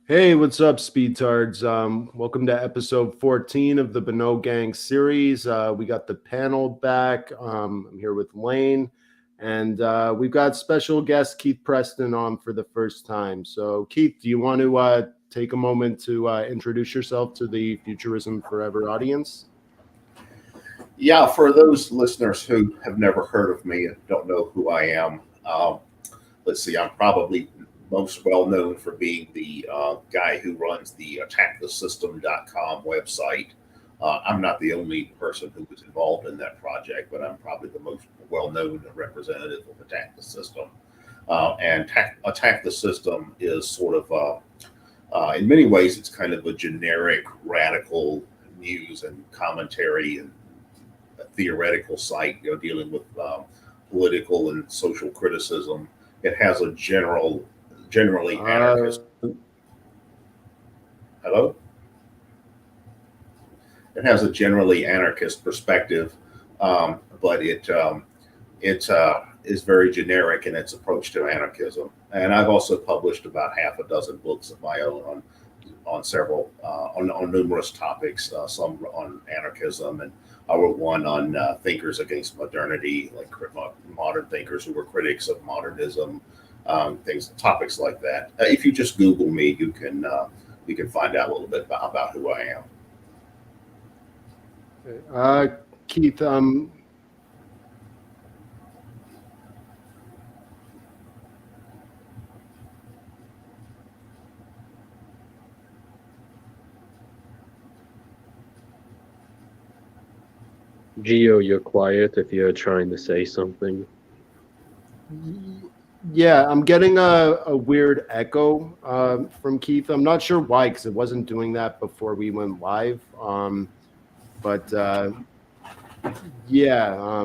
Hey, what's up, Speedtards? Welcome to episode 14 of the Bonnot Gang series. We got the panel back. I'm here with Lane, and we've got special guest Keith Preston on for the first time. So, Keith, do you want to take a moment to introduce yourself to the Futurism Forever audience? Yeah, for those listeners who have never heard of me and don't know who I am, let's see, I'm probably most well known for being the guy who runs the attackthesystem.com website. I'm not the only person who was involved in that project, but I'm probably the most well known representative of Attack the System. Attack the System is sort of, in many ways, it's kind of a generic radical news and commentary and theoretical site, dealing with political and social criticism. It has a generally anarchist. Hello. It has a generally anarchist perspective, but it is very generic in its approach to anarchism. And I've also published about half a dozen books of my own on several on numerous topics. Some on anarchism, and I wrote one on thinkers against modernity, like modern thinkers who were critics of modernism, topics like that. If you just Google me, you can find out a little bit about who I am. Keith, Geo, you're quiet if you're trying to say something. Yeah, I'm getting a weird echo from Keith. I'm not sure why, because it wasn't doing that before we went live. But yeah,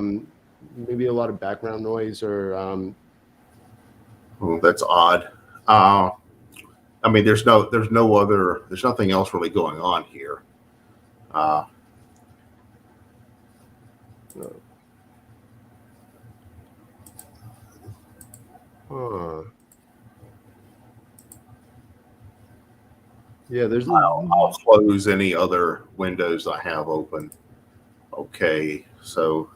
maybe a lot of background noise or. Oh, that's odd. I mean, there's nothing else really going on here. Yeah, I'll close any other windows I have open. Okay, so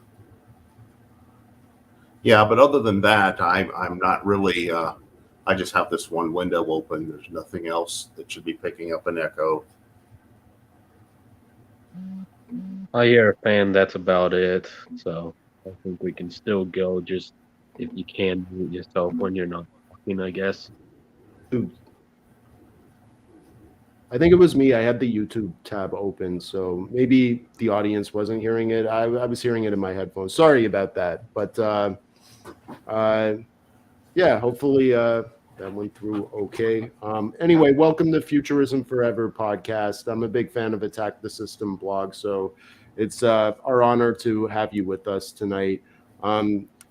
yeah, but other than that, I'm not really. I just have this one window open. There's nothing else that should be picking up an echo. I hear a fan. That's about it. So I think we can still go. Just if you can mute yourself when you're not talking, I guess. I think it was me. I had the YouTube tab open, so maybe the audience wasn't hearing it. I was hearing it in my headphones. Sorry about that. But yeah, hopefully that went through okay. Anyway, welcome to Futurism Forever podcast. I'm a big fan of Attack the System blog, so it's our honor to have you with us tonight.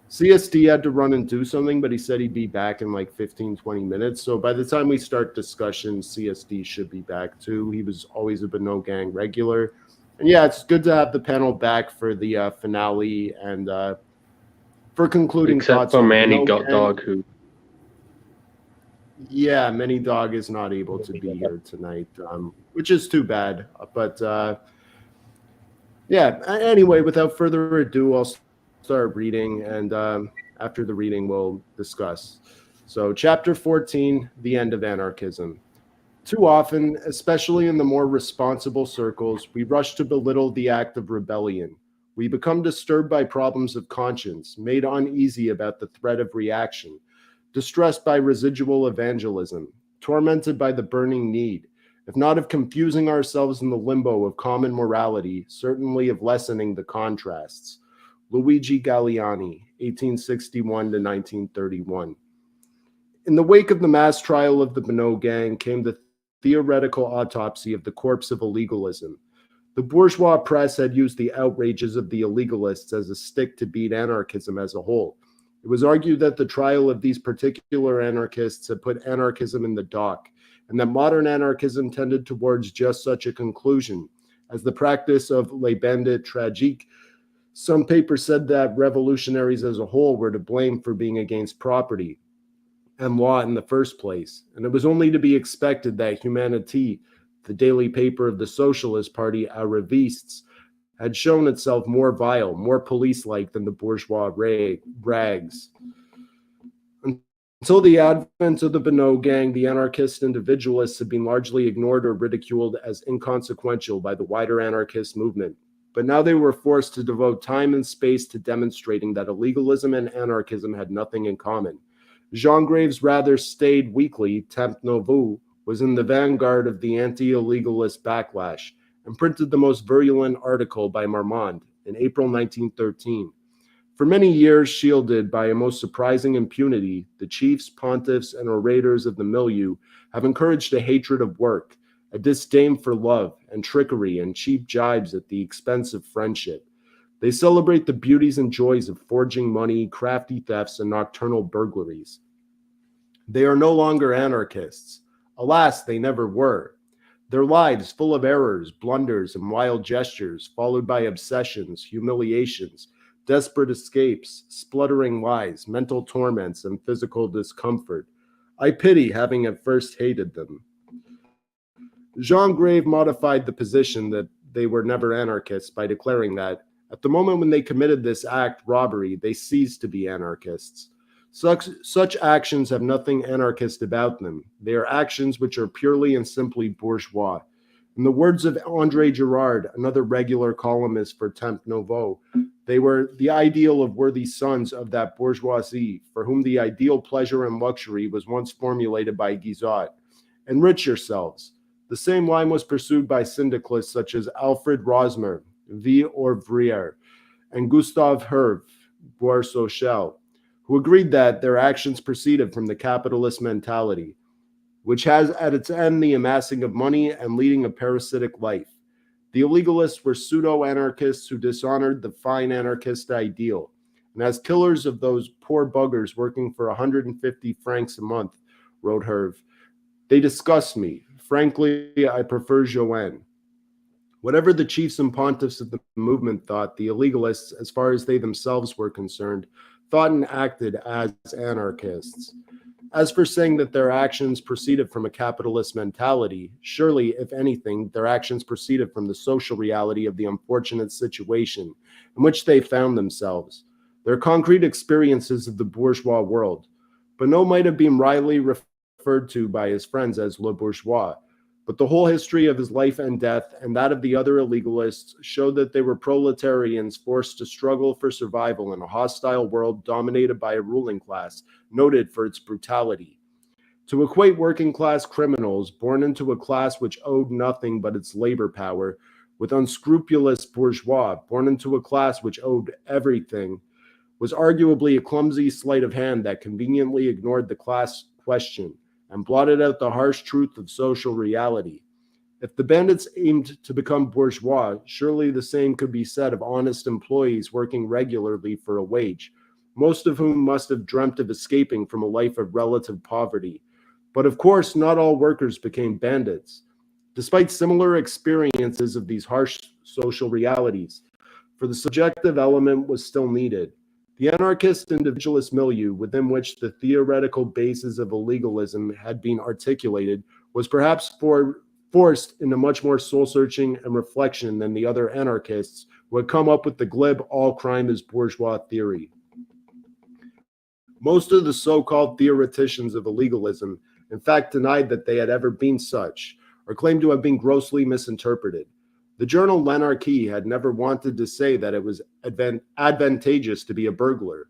CSD had to run and do something, but he said he'd be back in like 15, 20 minutes. So by the time we start discussion, CSD should be back too. He was always a Bonnot Gang regular. And yeah, it's good to have the panel back for the finale and for concluding Except thoughts. For Manny Dog, who. Yeah, Manny Dog is not able to be here tonight, which is too bad. But yeah, anyway, without further ado, I'll start reading, and after the reading we'll discuss. So chapter 14, the end of anarchism. Too often, especially in the more responsible circles, we rush to belittle the act of rebellion. We become disturbed by problems of conscience, made uneasy about the threat of reaction, distressed by residual evangelism, tormented by the burning need, if not of confusing ourselves in the limbo of common morality, certainly of lessening the contrasts. Luigi Galliani, 1861 to 1931. In the wake of the mass trial of the Bonnot Gang came the theoretical autopsy of the corpse of illegalism. The bourgeois press had used the outrages of the illegalists as a stick to beat anarchism as a whole. It was argued that the trial of these particular anarchists had put anarchism in the dock, and that modern anarchism tended towards just such a conclusion, as the practice of les bandits tragiques. Some papers said that revolutionaries as a whole were to blame for being against property. and law in the first place, and it was only to be expected that Humanité, the daily paper of the Socialist Party, à Revistes, had shown itself more vile, more police-like than the bourgeois rags. Until the advent of the Bonnot gang, the anarchist individualists had been largely ignored or ridiculed as inconsequential by the wider anarchist movement. But now they were forced to devote time and space to demonstrating that illegalism and anarchism had nothing in common. Jean Graves' rather staid weekly, Temps Nouveaux, was in the vanguard of the anti-illegalist backlash and printed the most virulent article by Marmande in April 1913. For many years, shielded by a most surprising impunity, the chiefs, pontiffs, and orators of the milieu have encouraged a hatred of work, a disdain for love and trickery and cheap jibes at the expense of friendship. They celebrate the beauties and joys of forging money, crafty thefts, and nocturnal burglaries. They are no longer anarchists. Alas, they never were. Their lives, full of errors, blunders, and wild gestures, followed by obsessions, humiliations, desperate escapes, spluttering lies, mental torments, and physical discomfort. I pity having at first hated them. Jean Grave modified the position that they were never anarchists by declaring that, at the moment when they committed this act, robbery, they ceased to be anarchists. Such actions have nothing anarchist about them. They are actions which are purely and simply bourgeois. In the words of André Girard, another regular columnist for Temps Nouveaux, they were the ideal of worthy sons of that bourgeoisie for whom the ideal pleasure and luxury was once formulated by Guizot. Enrich yourselves. The same line was pursued by syndicalists such as Alfred Rosmer, V. Orvrier, and Gustave Herve, Bois-Social, who agreed that their actions proceeded from the capitalist mentality, which has at its end the amassing of money and leading a parasitic life. The illegalists were pseudo-anarchists who dishonored the fine anarchist ideal. And as killers of those poor buggers working for 150 francs a month, wrote Herve, they disgust me. Frankly, I prefer Joanne. Whatever the chiefs and pontiffs of the movement thought, the illegalists, as far as they themselves were concerned, thought and acted as anarchists. As for saying that their actions proceeded from a capitalist mentality, surely, if anything, their actions proceeded from the social reality of the unfortunate situation in which they found themselves, their concrete experiences of the bourgeois world. Bonnot might have been wryly referred to by his friends as le bourgeois, but the whole history of his life and death and that of the other illegalists showed that they were proletarians forced to struggle for survival in a hostile world dominated by a ruling class noted for its brutality. To equate working class criminals born into a class which owed nothing but its labor power with unscrupulous bourgeois born into a class which owed everything was arguably a clumsy sleight of hand that conveniently ignored the class question and blotted out the harsh truth of social reality. If the bandits aimed to become bourgeois, surely the same could be said of honest employees working regularly for a wage, most of whom must have dreamt of escaping from a life of relative poverty. But of course, not all workers became bandits. Despite similar experiences of these harsh social realities, for the subjective element was still needed. The anarchist individualist milieu within which the theoretical basis of illegalism had been articulated was perhaps forced into much more soul-searching and reflection than the other anarchists who had come up with the glib all crime is bourgeois theory. Most of the so-called theoreticians of illegalism, in fact, denied that they had ever been such, or claimed to have been grossly misinterpreted. The journal L'Anarchie had never wanted to say that it was advantageous to be a burglar.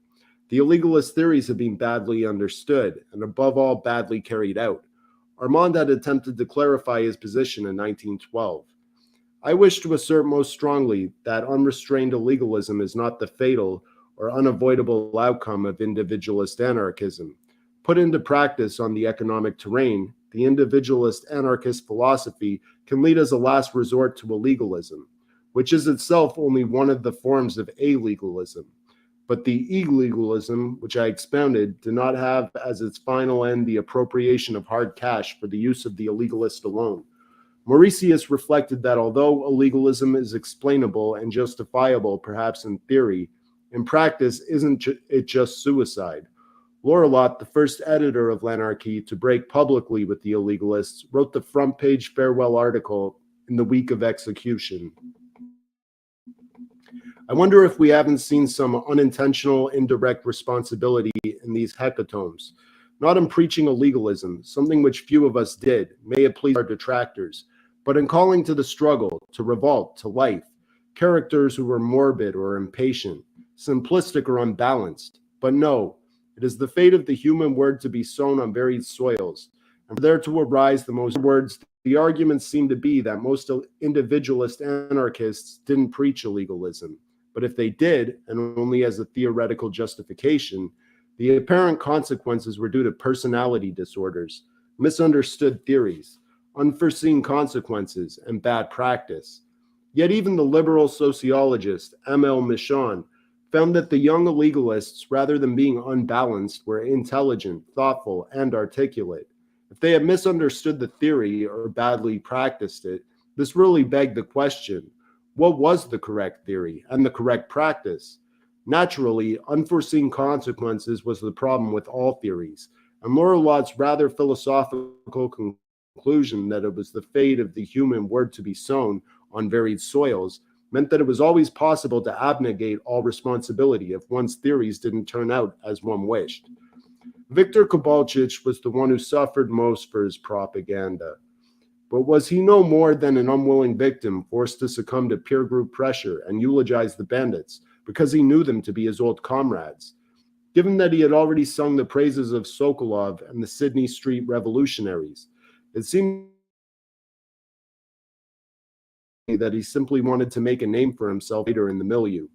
The illegalist theories had been badly understood, and above all, badly carried out. Armand had attempted to clarify his position in 1912. I wish to assert most strongly that unrestrained illegalism is not the fatal or unavoidable outcome of individualist anarchism. Put into practice on the economic terrain, the individualist anarchist philosophy can lead as a last resort to illegalism, which is itself only one of the forms of alegalism. But the illegalism, which I expounded, did not have as its final end the appropriation of hard cash for the use of the illegalist alone. Mauritius reflected that although illegalism is explainable and justifiable perhaps in theory, in practice isn't it just suicide? Lorelot, the first editor of L'Anarchie to break publicly with the illegalists, wrote the front page farewell article in the week of execution. I wonder if we haven't seen some unintentional, indirect responsibility in these hecatombs, not in preaching illegalism, something which few of us did, may it please our detractors, but in calling to the struggle, to revolt, to life, characters who were morbid or impatient, simplistic or unbalanced. But no, it is the fate of the human word to be sown on varied soils, and for there to arise the most words. The arguments seem to be that most individualist anarchists didn't preach illegalism. But if they did, and only as a theoretical justification, the apparent consequences were due to personality disorders, misunderstood theories, unforeseen consequences, and bad practice. Yet even the liberal sociologist M.L. Michon found that the young illegalists, rather than being unbalanced, were intelligent, thoughtful, and articulate. If they had misunderstood the theory or badly practiced it, this really begged the question, what was the correct theory and the correct practice? Naturally, unforeseen consequences was the problem with all theories, and Lorelot's rather philosophical conclusion that it was the fate of the human word to be sown on varied soils meant that it was always possible to abnegate all responsibility if one's theories didn't turn out as one wished. Viktor Kovalchich was the one who suffered most for his propaganda. But was he no more than an unwilling victim forced to succumb to peer group pressure and eulogize the bandits because he knew them to be his old comrades? Given that he had already sung the praises of Sokolov and the Sydney Street revolutionaries, it seemed that he simply wanted to make a name for himself later in the milieu.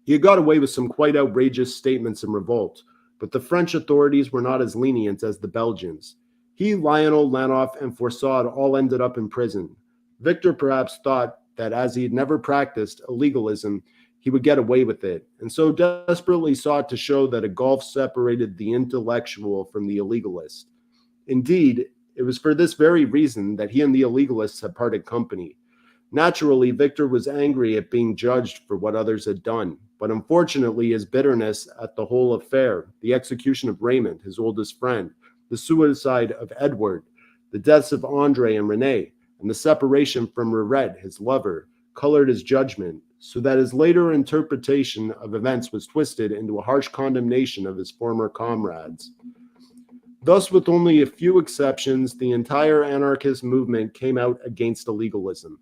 He had got away with some quite outrageous statements in revolt, but the French authorities were not as lenient as the Belgians. He, Lionel, Lanoff, and Forçade all ended up in prison. Victor perhaps thought that as he had never practiced illegalism, he would get away with it, and so desperately sought to show that a gulf separated the intellectual from the illegalist. Indeed, it was for this very reason that he and the illegalists had parted company. Naturally, Victor was angry at being judged for what others had done, but unfortunately his bitterness at the whole affair, the execution of Raymond, his oldest friend, the suicide of Edward, the deaths of Andre and Renee, and the separation from Rirette, his lover, colored his judgment, so that his later interpretation of events was twisted into a harsh condemnation of his former comrades. Thus, with only a few exceptions, the entire anarchist movement came out against illegalism.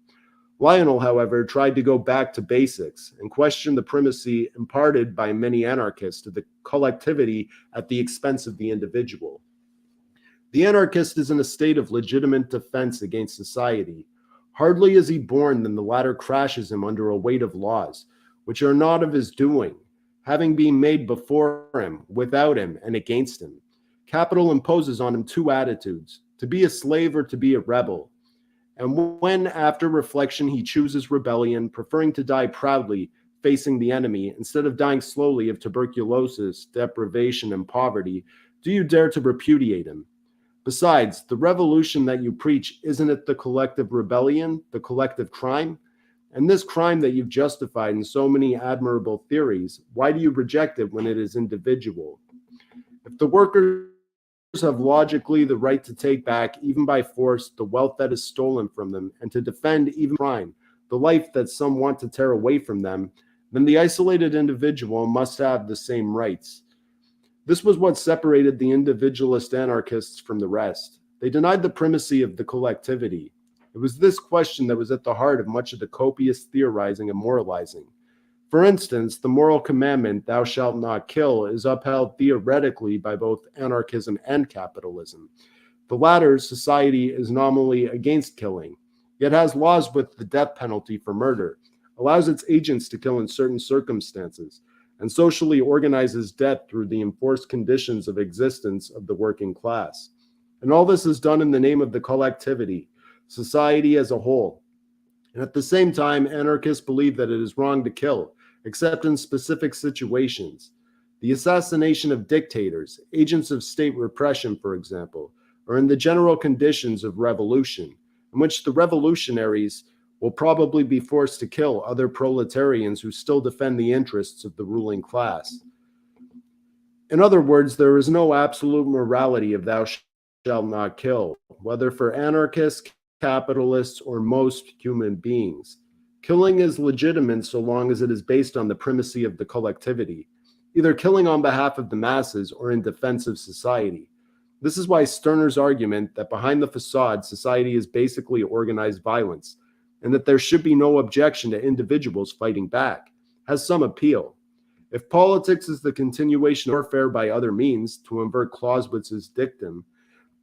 Lionel, however, tried to go back to basics and question the primacy imparted by many anarchists to the collectivity at the expense of the individual. The anarchist is in a state of legitimate defense against society. Hardly is he born than the latter crashes him under a weight of laws, which are not of his doing, having been made before him, without him, and against him. Capital imposes on him two attitudes, to be a slave or to be a rebel. And when, after reflection, he chooses rebellion, preferring to die proudly, facing the enemy, instead of dying slowly of tuberculosis, deprivation, and poverty, do you dare to repudiate him? Besides, the revolution that you preach, isn't it the collective rebellion, the collective crime? And this crime that you've justified in so many admirable theories, why do you reject it when it is individual? If the workers have logically the right to take back, even by force, the wealth that is stolen from them, and to defend even crime, the life that some want to tear away from them, then the isolated individual must have the same rights. This was what separated the individualist anarchists from the rest. They denied the primacy of the collectivity. It was this question that was at the heart of much of the copious theorizing and moralizing. For instance, the moral commandment, thou shalt not kill, is upheld theoretically by both anarchism and capitalism. The latter, society, is nominally against killing, yet has laws with the death penalty for murder, allows its agents to kill in certain circumstances, and socially organizes death through the enforced conditions of existence of the working class. And all this is done in the name of the collectivity, society as a whole. And at the same time, anarchists believe that it is wrong to kill, except in specific situations. The assassination of dictators, agents of state repression, for example, or in the general conditions of revolution, in which the revolutionaries will probably be forced to kill other proletarians who still defend the interests of the ruling class. In other words, there is no absolute morality of thou shalt not kill, whether for anarchists, capitalists, or most human beings. Killing is legitimate so long as it is based on the primacy of the collectivity, either killing on behalf of the masses or in defense of society. This is why Stirner's argument that behind the facade, society is basically organized violence, and that there should be no objection to individuals fighting back, has some appeal. If politics is the continuation of warfare by other means, to invert Clausewitz's dictum,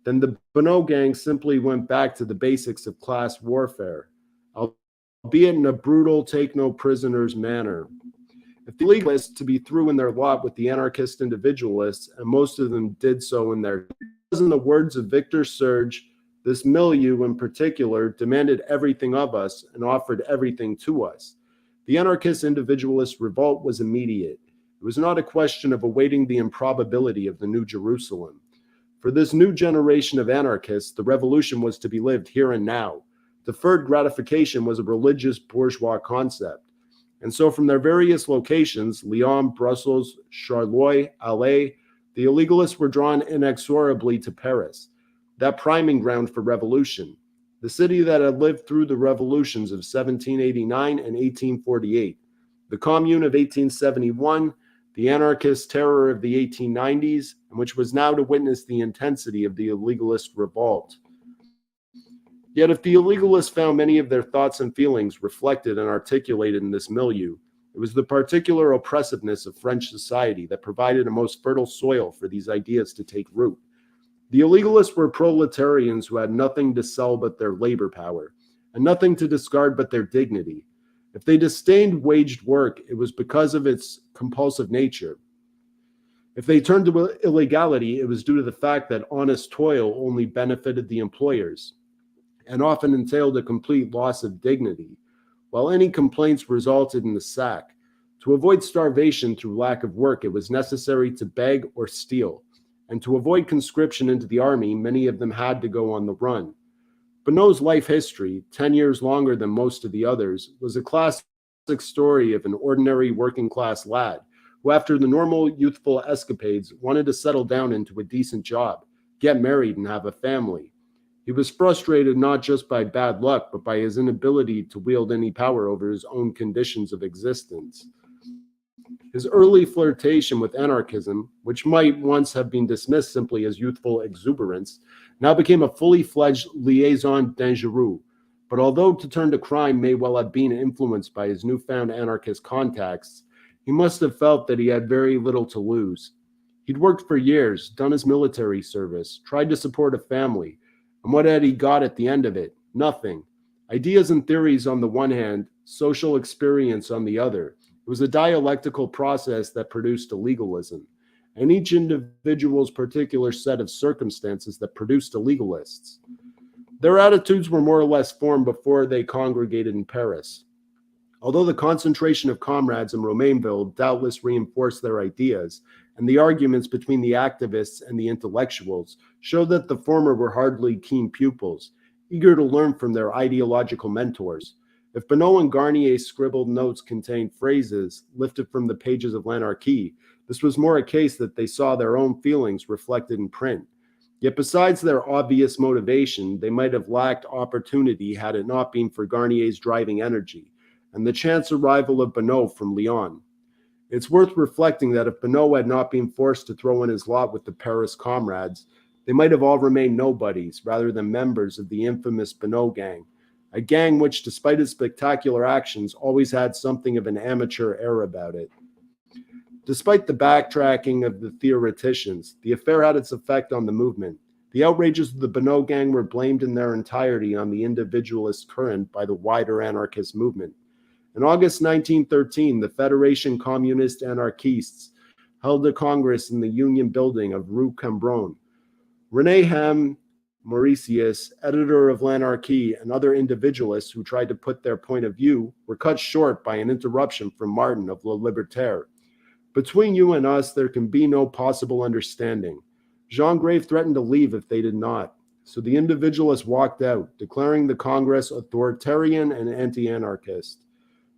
then the Bonnot gang simply went back to the basics of class warfare, albeit in a brutal, take no prisoners manner. If the legalists to be through in their lot with the anarchist individualists, and most of them did so in their, in the words of Victor Serge, this milieu in particular demanded everything of us and offered everything to us. The anarchist individualist revolt was immediate. It was not a question of awaiting the improbability of the New Jerusalem. For this new generation of anarchists, the revolution was to be lived here and now. Deferred gratification was a religious bourgeois concept. And so from their various locations, Lyon, Brussels, Charleroi, Alais, the illegalists were drawn inexorably to Paris, that priming ground for revolution, the city that had lived through the revolutions of 1789 and 1848, the Commune of 1871, the anarchist terror of the 1890s, and which was now to witness the intensity of the illegalist revolt. Yet if the illegalists found many of their thoughts and feelings reflected and articulated in this milieu, it was the particular oppressiveness of French society that provided a most fertile soil for these ideas to take root. The illegalists were proletarians who had nothing to sell but their labor power, and nothing to discard but their dignity. If they disdained waged work, it was because of its compulsive nature. If they turned to illegality, it was due to the fact that honest toil only benefited the employers, and often entailed a complete loss of dignity, while any complaints resulted in the sack. To avoid starvation through lack of work, it was necessary to beg or steal. And to avoid conscription into the army, many of them had to go on the run. Bonnot's life history, 10 years longer than most of the others, was a classic story of an ordinary working-class lad who, after the normal youthful escapades, wanted to settle down into a decent job, get married, and have a family. He was frustrated not just by bad luck, but by his inability to wield any power over his own conditions of existence. His early flirtation with anarchism, which might once have been dismissed simply as youthful exuberance, now became a fully fledged liaison dangereuse. But although to turn to crime may well have been influenced by his newfound anarchist contacts, he must have felt that he had very little to lose. He'd worked for years, done his military service, tried to support a family, and what had he got at the end of it? Nothing. Ideas and theories on the one hand, social experience on the other. It was a dialectical process that produced a legalism, and each individual's particular set of circumstances that produced a legalists. Their attitudes were more or less formed before they congregated in Paris. Although the concentration of comrades in Romainville doubtless reinforced their ideas, and the arguments between the activists and the intellectuals showed that the former were hardly keen pupils, eager to learn from their ideological mentors. If Bonnot and Garnier's scribbled notes contained phrases lifted from the pages of L'Anarchie, this was more a case that they saw their own feelings reflected in print. Yet besides their obvious motivation, they might have lacked opportunity had it not been for Garnier's driving energy and the chance arrival of Bonnot from Lyon. It's worth reflecting that if Bonnot had not been forced to throw in his lot with the Paris comrades, they might have all remained nobodies rather than members of the infamous Bonnot gang, a gang which, despite its spectacular actions, always had something of an amateur air about it. Despite the backtracking of the theoreticians, the affair had its effect on the movement. The outrages of the Bonnot gang were blamed in their entirety on the individualist current by the wider anarchist movement. In August 1913, the Fédération Communiste Anarchistes held a congress in the Union building of Rue Cambronne. René Ham, Mauritius, editor of L'Anarchie, and other individualists who tried to put their point of view were cut short by an interruption from Martin of Le Libertaire. Between you and us, there can be no possible understanding. Jean Grave threatened to leave if they did not. So the individualists walked out, declaring the Congress authoritarian and anti-anarchist.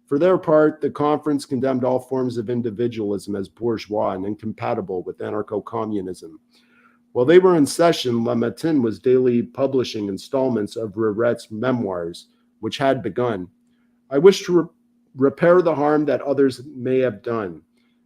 For their part, the conference condemned all forms of individualism as bourgeois and incompatible with anarcho-communism. While they were in session, Le Matin was daily publishing installments of Ruret's memoirs, which had begun. I wish to repair the harm that others may have done.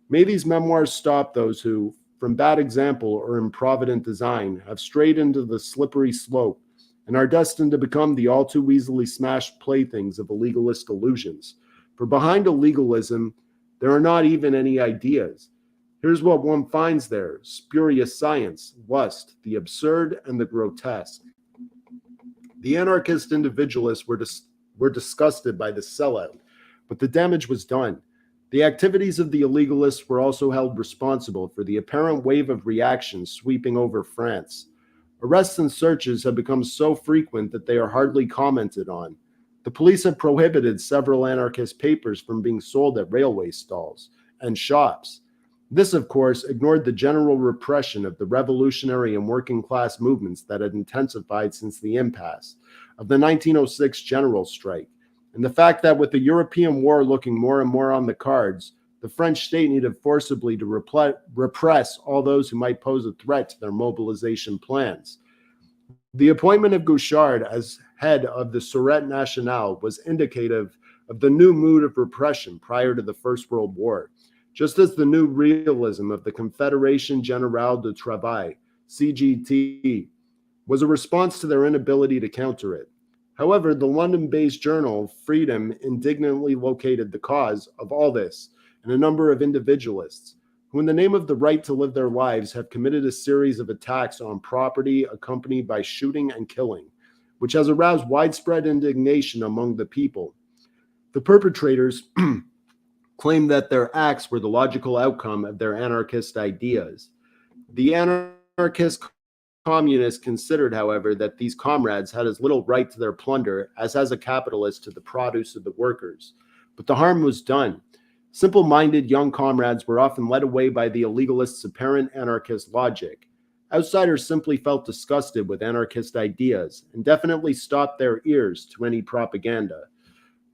May these memoirs stop those who, from bad example or improvident design, have strayed into the slippery slope and are destined to become the all too easily smashed playthings of a legalist illusions. For behind a legalism, there are not even any ideas. Here's what one finds there: spurious science, lust, the absurd, and the grotesque. The anarchist individualists were disgusted by the sellout, but the damage was done. The activities of the illegalists were also held responsible for the apparent wave of reaction sweeping over France. Arrests and searches have become so frequent that they are hardly commented on. The police have prohibited several anarchist papers from being sold at railway stalls and shops. This, of course, ignored the general repression of the revolutionary and working class movements that had intensified since the impasse of the 1906 general strike, and the fact that with the European war looking more and more on the cards, the French state needed forcibly to repress all those who might pose a threat to their mobilization plans. The appointment of Gauchard as head of the Sûreté Nationale was indicative of the new mood of repression prior to the First World War, just as the new realism of the Confédération Générale du Travail, CGT, was a response to their inability to counter it. However, the London-based journal Freedom indignantly located the cause of all this in a number of individualists who, in the name of the right to live their lives, have committed a series of attacks on property accompanied by shooting and killing, which has aroused widespread indignation among the people. The perpetrators claim that their acts were the logical outcome of their anarchist ideas. The anarchist communists considered, however, that these comrades had as little right to their plunder as has a capitalist to the produce of the workers. But the harm was done. Simple-minded young comrades were often led away by the illegalists' apparent anarchist logic. Outsiders simply felt disgusted with anarchist ideas and definitely stopped their ears to any propaganda.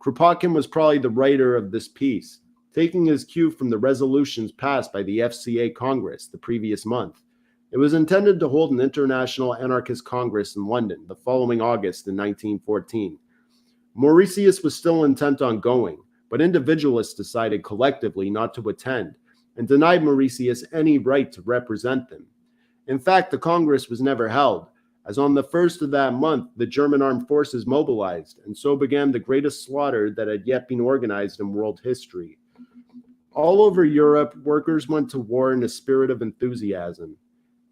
Kropotkin was probably the writer of this piece, taking his cue from the resolutions passed by the FCA Congress the previous month. It was intended to hold an international anarchist congress in London the following August in 1914. Mauritius was still intent on going, but individualists decided collectively not to attend and denied Mauritius any right to represent them. In fact, the Congress was never held, as on the 1st of that month, the German armed forces mobilized, and so began the greatest slaughter that had yet been organized in world history. All over Europe, workers went to war in a spirit of enthusiasm.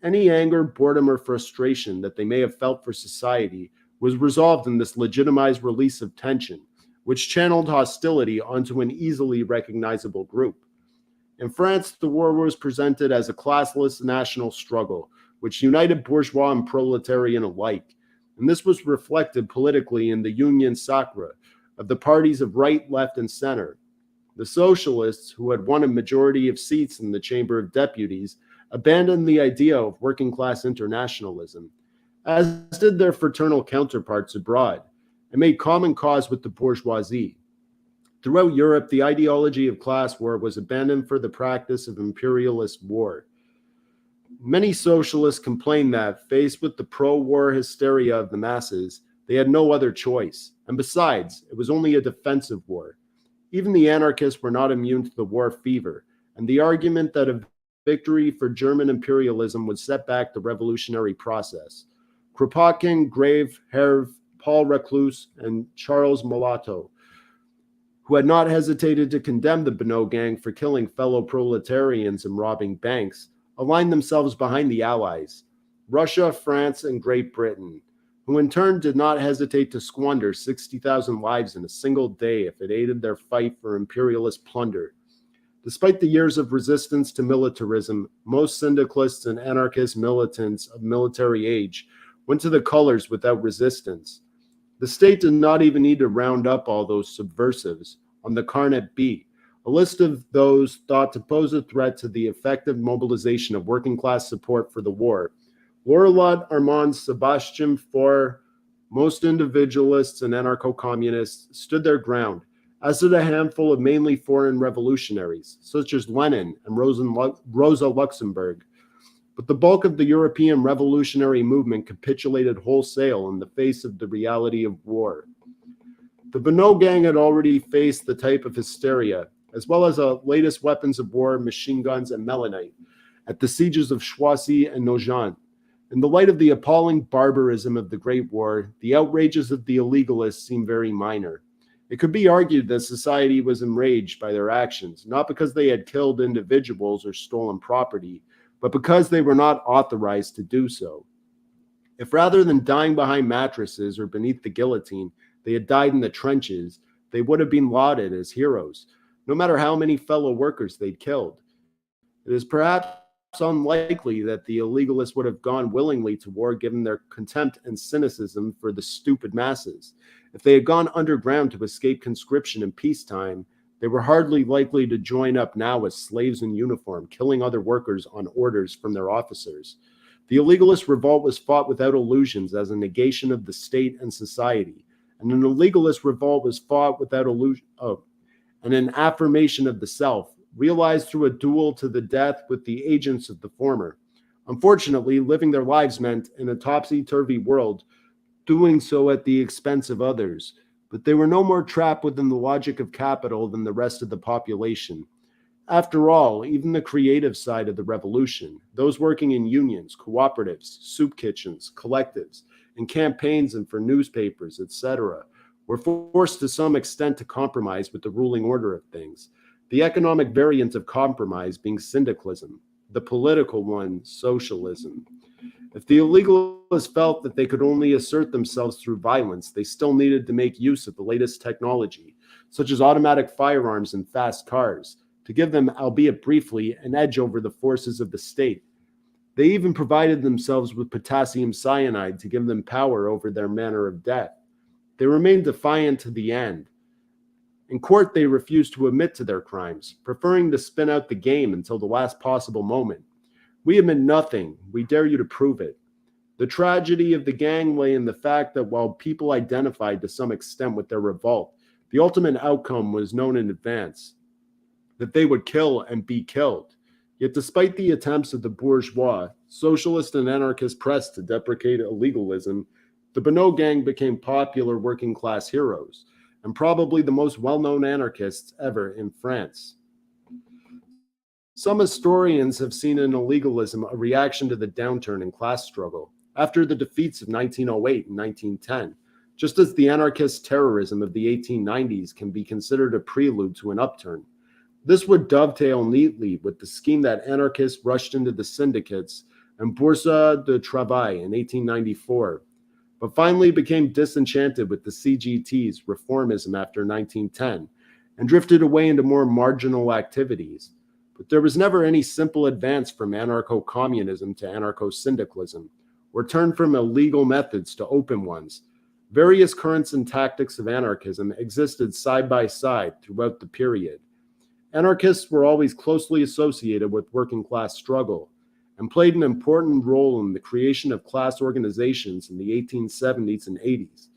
Any anger, boredom, or frustration that they may have felt for society was resolved in this legitimized release of tension, which channeled hostility onto an easily recognizable group. In France, the war was presented as a classless national struggle, which united bourgeois and proletarian alike, and this was reflected politically in the Union Sacrée of the parties of right, left, and center. The socialists, who had won a majority of seats in the Chamber of Deputies, abandoned the idea of working-class internationalism, as did their fraternal counterparts abroad, and made common cause with the bourgeoisie. Throughout Europe, the ideology of class war was abandoned for the practice of imperialist war. Many socialists complained that, faced with the pro-war hysteria of the masses, they had no other choice, and besides, it was only a defensive war. Even the anarchists were not immune to the war fever, and the argument that a victory for German imperialism would set back the revolutionary process. Kropotkin, Grave, Herve, Paul Reclus, and Charles Mulatto, who had not hesitated to condemn the Bonnot gang for killing fellow proletarians and robbing banks, aligned themselves behind the Allies, Russia, France, and Great Britain, who in turn did not hesitate to squander 60,000 lives in a single day if it aided their fight for imperialist plunder. Despite the years of resistance to militarism, most syndicalists and anarchist militants of military age went to the colors without resistance. The state did not even need to round up all those subversives on the Carnet B, a list of those thought to pose a threat to the effective mobilization of working-class support for the war. Laurelot, Armand, Sebastian Faure, most individualists and anarcho-communists stood their ground, as did a handful of mainly foreign revolutionaries, such as Lenin and Rosa Luxemburg. But the bulk of the European revolutionary movement capitulated wholesale in the face of the reality of war. The Bonnot gang had already faced the type of hysteria, as well as the latest weapons of war, machine guns, and melinite, at the sieges of Choisy and Nogent. In the light of the appalling barbarism of the Great War, the outrages of the illegalists seem very minor. It could be argued that society was enraged by their actions, not because they had killed individuals or stolen property, but because they were not authorized to do so. If rather than dying behind mattresses or beneath the guillotine, they had died in the trenches, they would have been lauded as heroes, no matter how many fellow workers they'd killed. It is perhaps unlikely that the illegalists would have gone willingly to war given their contempt and cynicism for the stupid masses. If they had gone underground to escape conscription in peacetime, they were hardly likely to join up now as slaves in uniform, killing other workers on orders from their officers. The illegalist revolt was fought without illusions as a negation of the state and society, and an illegalist revolt was fought without and an affirmation of the self, realized through a duel to the death with the agents of the former. Unfortunately, living their lives meant, in a topsy-turvy world, doing so at the expense of others. But they were no more trapped within the logic of capital than the rest of the population. After all, even the creative side of the revolution, those working in unions, cooperatives, soup kitchens, collectives, in campaigns and for newspapers, etc., were forced to some extent to compromise with the ruling order of things. The economic variant of compromise being syndicalism, the political one, socialism. If the illegalists felt that they could only assert themselves through violence, they still needed to make use of the latest technology, such as automatic firearms and fast cars, to give them, albeit briefly, an edge over the forces of the state. They even provided themselves with potassium cyanide to give them power over their manner of death. They remained defiant to the end. In court, they refused to admit to their crimes, preferring to spin out the game until the last possible moment. We admit nothing. We dare you to prove it. The tragedy of the gang lay in the fact that while people identified to some extent with their revolt, the ultimate outcome was known in advance, that they would kill and be killed. Yet despite the attempts of the bourgeois, socialist and anarchist press to deprecate illegalism, the Bonnot gang became popular working-class heroes, and probably the most well-known anarchists ever in France. Some historians have seen in illegalism a reaction to the downturn in class struggle after the defeats of 1908 and 1910, just as the anarchist terrorism of the 1890s can be considered a prelude to an upturn. This would dovetail neatly with the scheme that anarchists rushed into the syndicates and Bourse de Travail in 1894, but finally became disenchanted with the CGT's reformism after 1910 and drifted away into more marginal activities. But there was never any simple advance from anarcho-communism to anarcho-syndicalism, or turn from illegal methods to open ones. Various currents and tactics of anarchism existed side by side throughout the period. Anarchists were always closely associated with working-class struggle and played an important role in the creation of class organizations in the 1870s and 80s.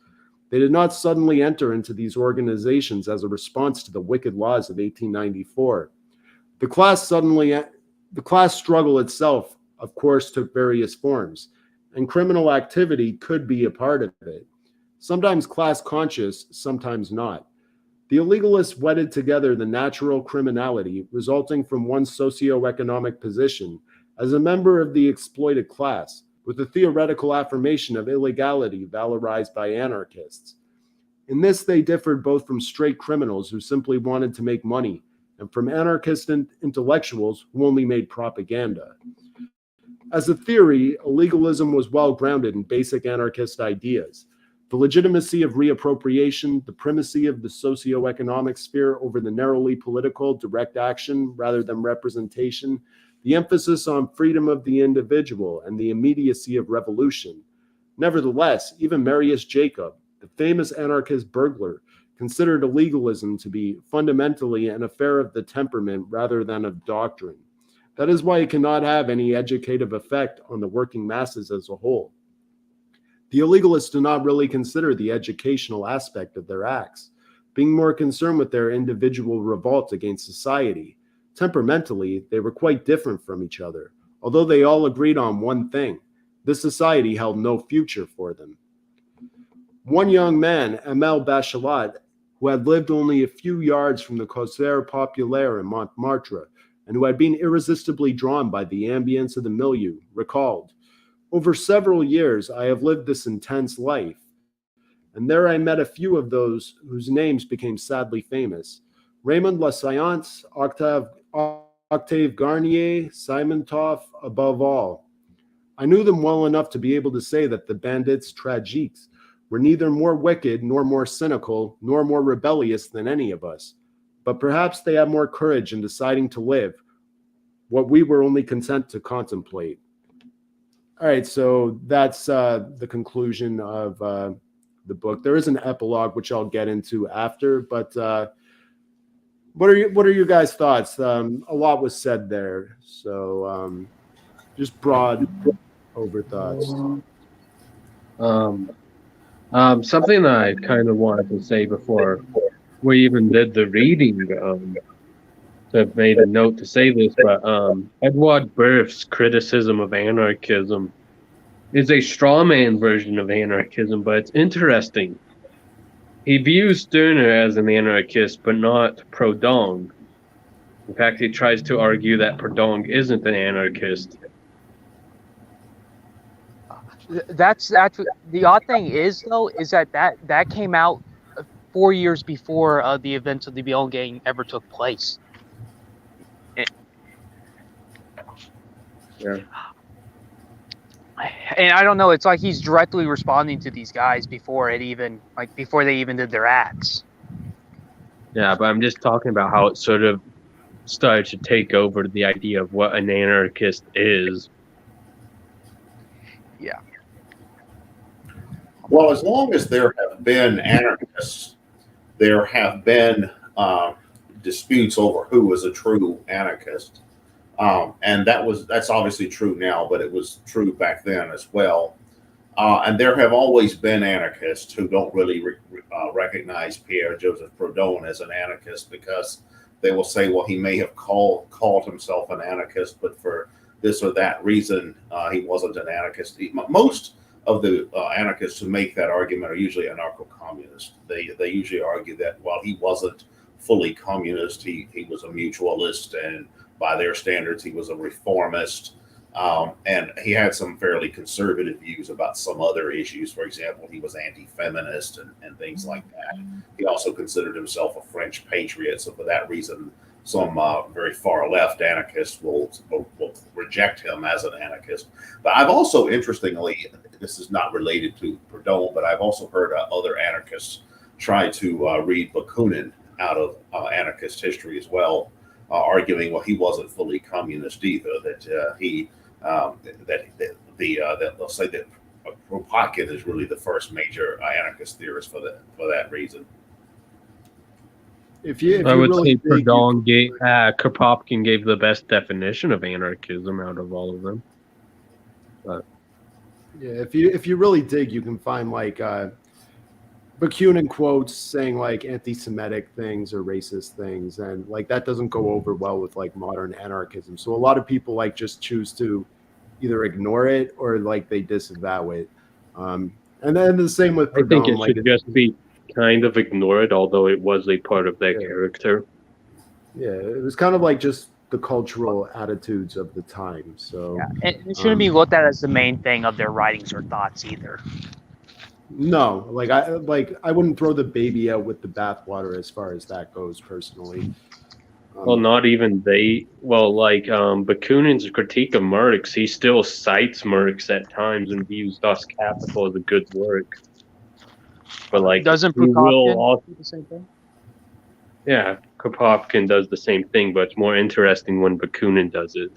They did not suddenly enter into these organizations as a response to the wicked laws of 1894. The class struggle itself, of course, took various forms, and criminal activity could be a part of it. Sometimes class conscious, sometimes not. The illegalists wedded together the natural criminality resulting from one's socioeconomic position as a member of the exploited class, with the theoretical affirmation of illegality valorized by anarchists. In this, they differed both from straight criminals who simply wanted to make money and from anarchist intellectuals who only made propaganda. As a theory, illegalism was well grounded in basic anarchist ideas: the legitimacy of reappropriation, the primacy of the socioeconomic sphere over the narrowly political direct action rather than representation, the emphasis on freedom of the individual, and the immediacy of revolution. Nevertheless, even Marius Jacob, the famous anarchist burglar, considered illegalism to be fundamentally an affair of the temperament rather than of doctrine. That is why it cannot have any educative effect on the working masses as a whole. The illegalists do not really consider the educational aspect of their acts. being more concerned with their individual revolt against society. Temperamentally, they were quite different from each other, although they all agreed on one thing: this society held no future for them. One young man, Emile Bachelat, who had lived only a few yards from the Concert Populaire in Montmartre, and who had been irresistibly drawn by the ambience of the milieu, recalled, "Over several years, I have lived this intense life, and there I met a few of those whose names became sadly famous: Raymond Lassaillance, Octave Garnier, Simon Toff, above all. I knew them well enough to be able to say that the bandits tragiques were neither more wicked, nor more cynical, nor more rebellious than any of us. But perhaps they had more courage in deciding to live what we were only content to contemplate." All right, so that's the conclusion of the book. There is an epilogue, which I'll get into after, but what are your guys' thoughts? A lot was said there, so just broad over thoughts. Something that I kind of wanted to say before we even did the reading. So I've made a note to say this, but Edward Berth's criticism of anarchism is a straw man version of anarchism, but it's interesting. He views Stirner as an anarchist, but not Proudhon. In fact, he tries to argue that Proudhon isn't an anarchist. That's the odd thing is though is that came out 4 years before the events of the Beyond Gang ever took place. Yeah. And I don't know, it's like he's directly responding to these guys before they even did their acts. Yeah, but I'm just talking about how it sort of started to take over the idea of what an anarchist is. Yeah. Well, as long as there have been anarchists, there have been disputes over who was a true anarchist. And that's obviously true now, but it was true back then as well. And there have always been anarchists who don't really recognize Pierre-Joseph Proudhon as an anarchist, because they will say, well, he may have called himself an anarchist, but for this or that reason, he wasn't an anarchist. Most of the anarchists who make that argument are usually anarcho-communists. They usually argue that while he wasn't fully communist, he was a mutualist, and by their standards, he was a reformist. And he had some fairly conservative views about some other issues. For example, he was anti-feminist and things like that. He also considered himself a French patriot. So for that reason, some very far left anarchists will reject him as an anarchist. But I've also, interestingly, this is not related to Proudhon, but I've also heard other anarchists try to read Bakunin out of anarchist history as well, arguing, well, he wasn't fully communist either, that they'll say that Kropotkin is really the first major anarchist theorist for that reason. I would say Proudhon Kropotkin gave the best definition of anarchism out of all of them. But yeah, if you really dig, you can find like Bakunin quotes saying like anti-Semitic things or racist things, and like that doesn't go over well with like modern anarchism. So a lot of people like just choose to either ignore it or like they disavow it. And then the same with Proudhon, I think it should just be kind of ignored, although it was a part of their character. Yeah, it was kind of like just the cultural attitudes of the time. So yeah, it shouldn't be looked at as the main thing of their writings or thoughts either. No, I wouldn't throw the baby out with the bathwater as far as that goes, personally. Well, not even they. Well, like Bakunin's critique of Marx, he still cites Marx at times and views Das Kapital as a good work. But like, doesn't Kropotkin do the same thing? Yeah, Kropotkin does the same thing, but it's more interesting when Bakunin does it,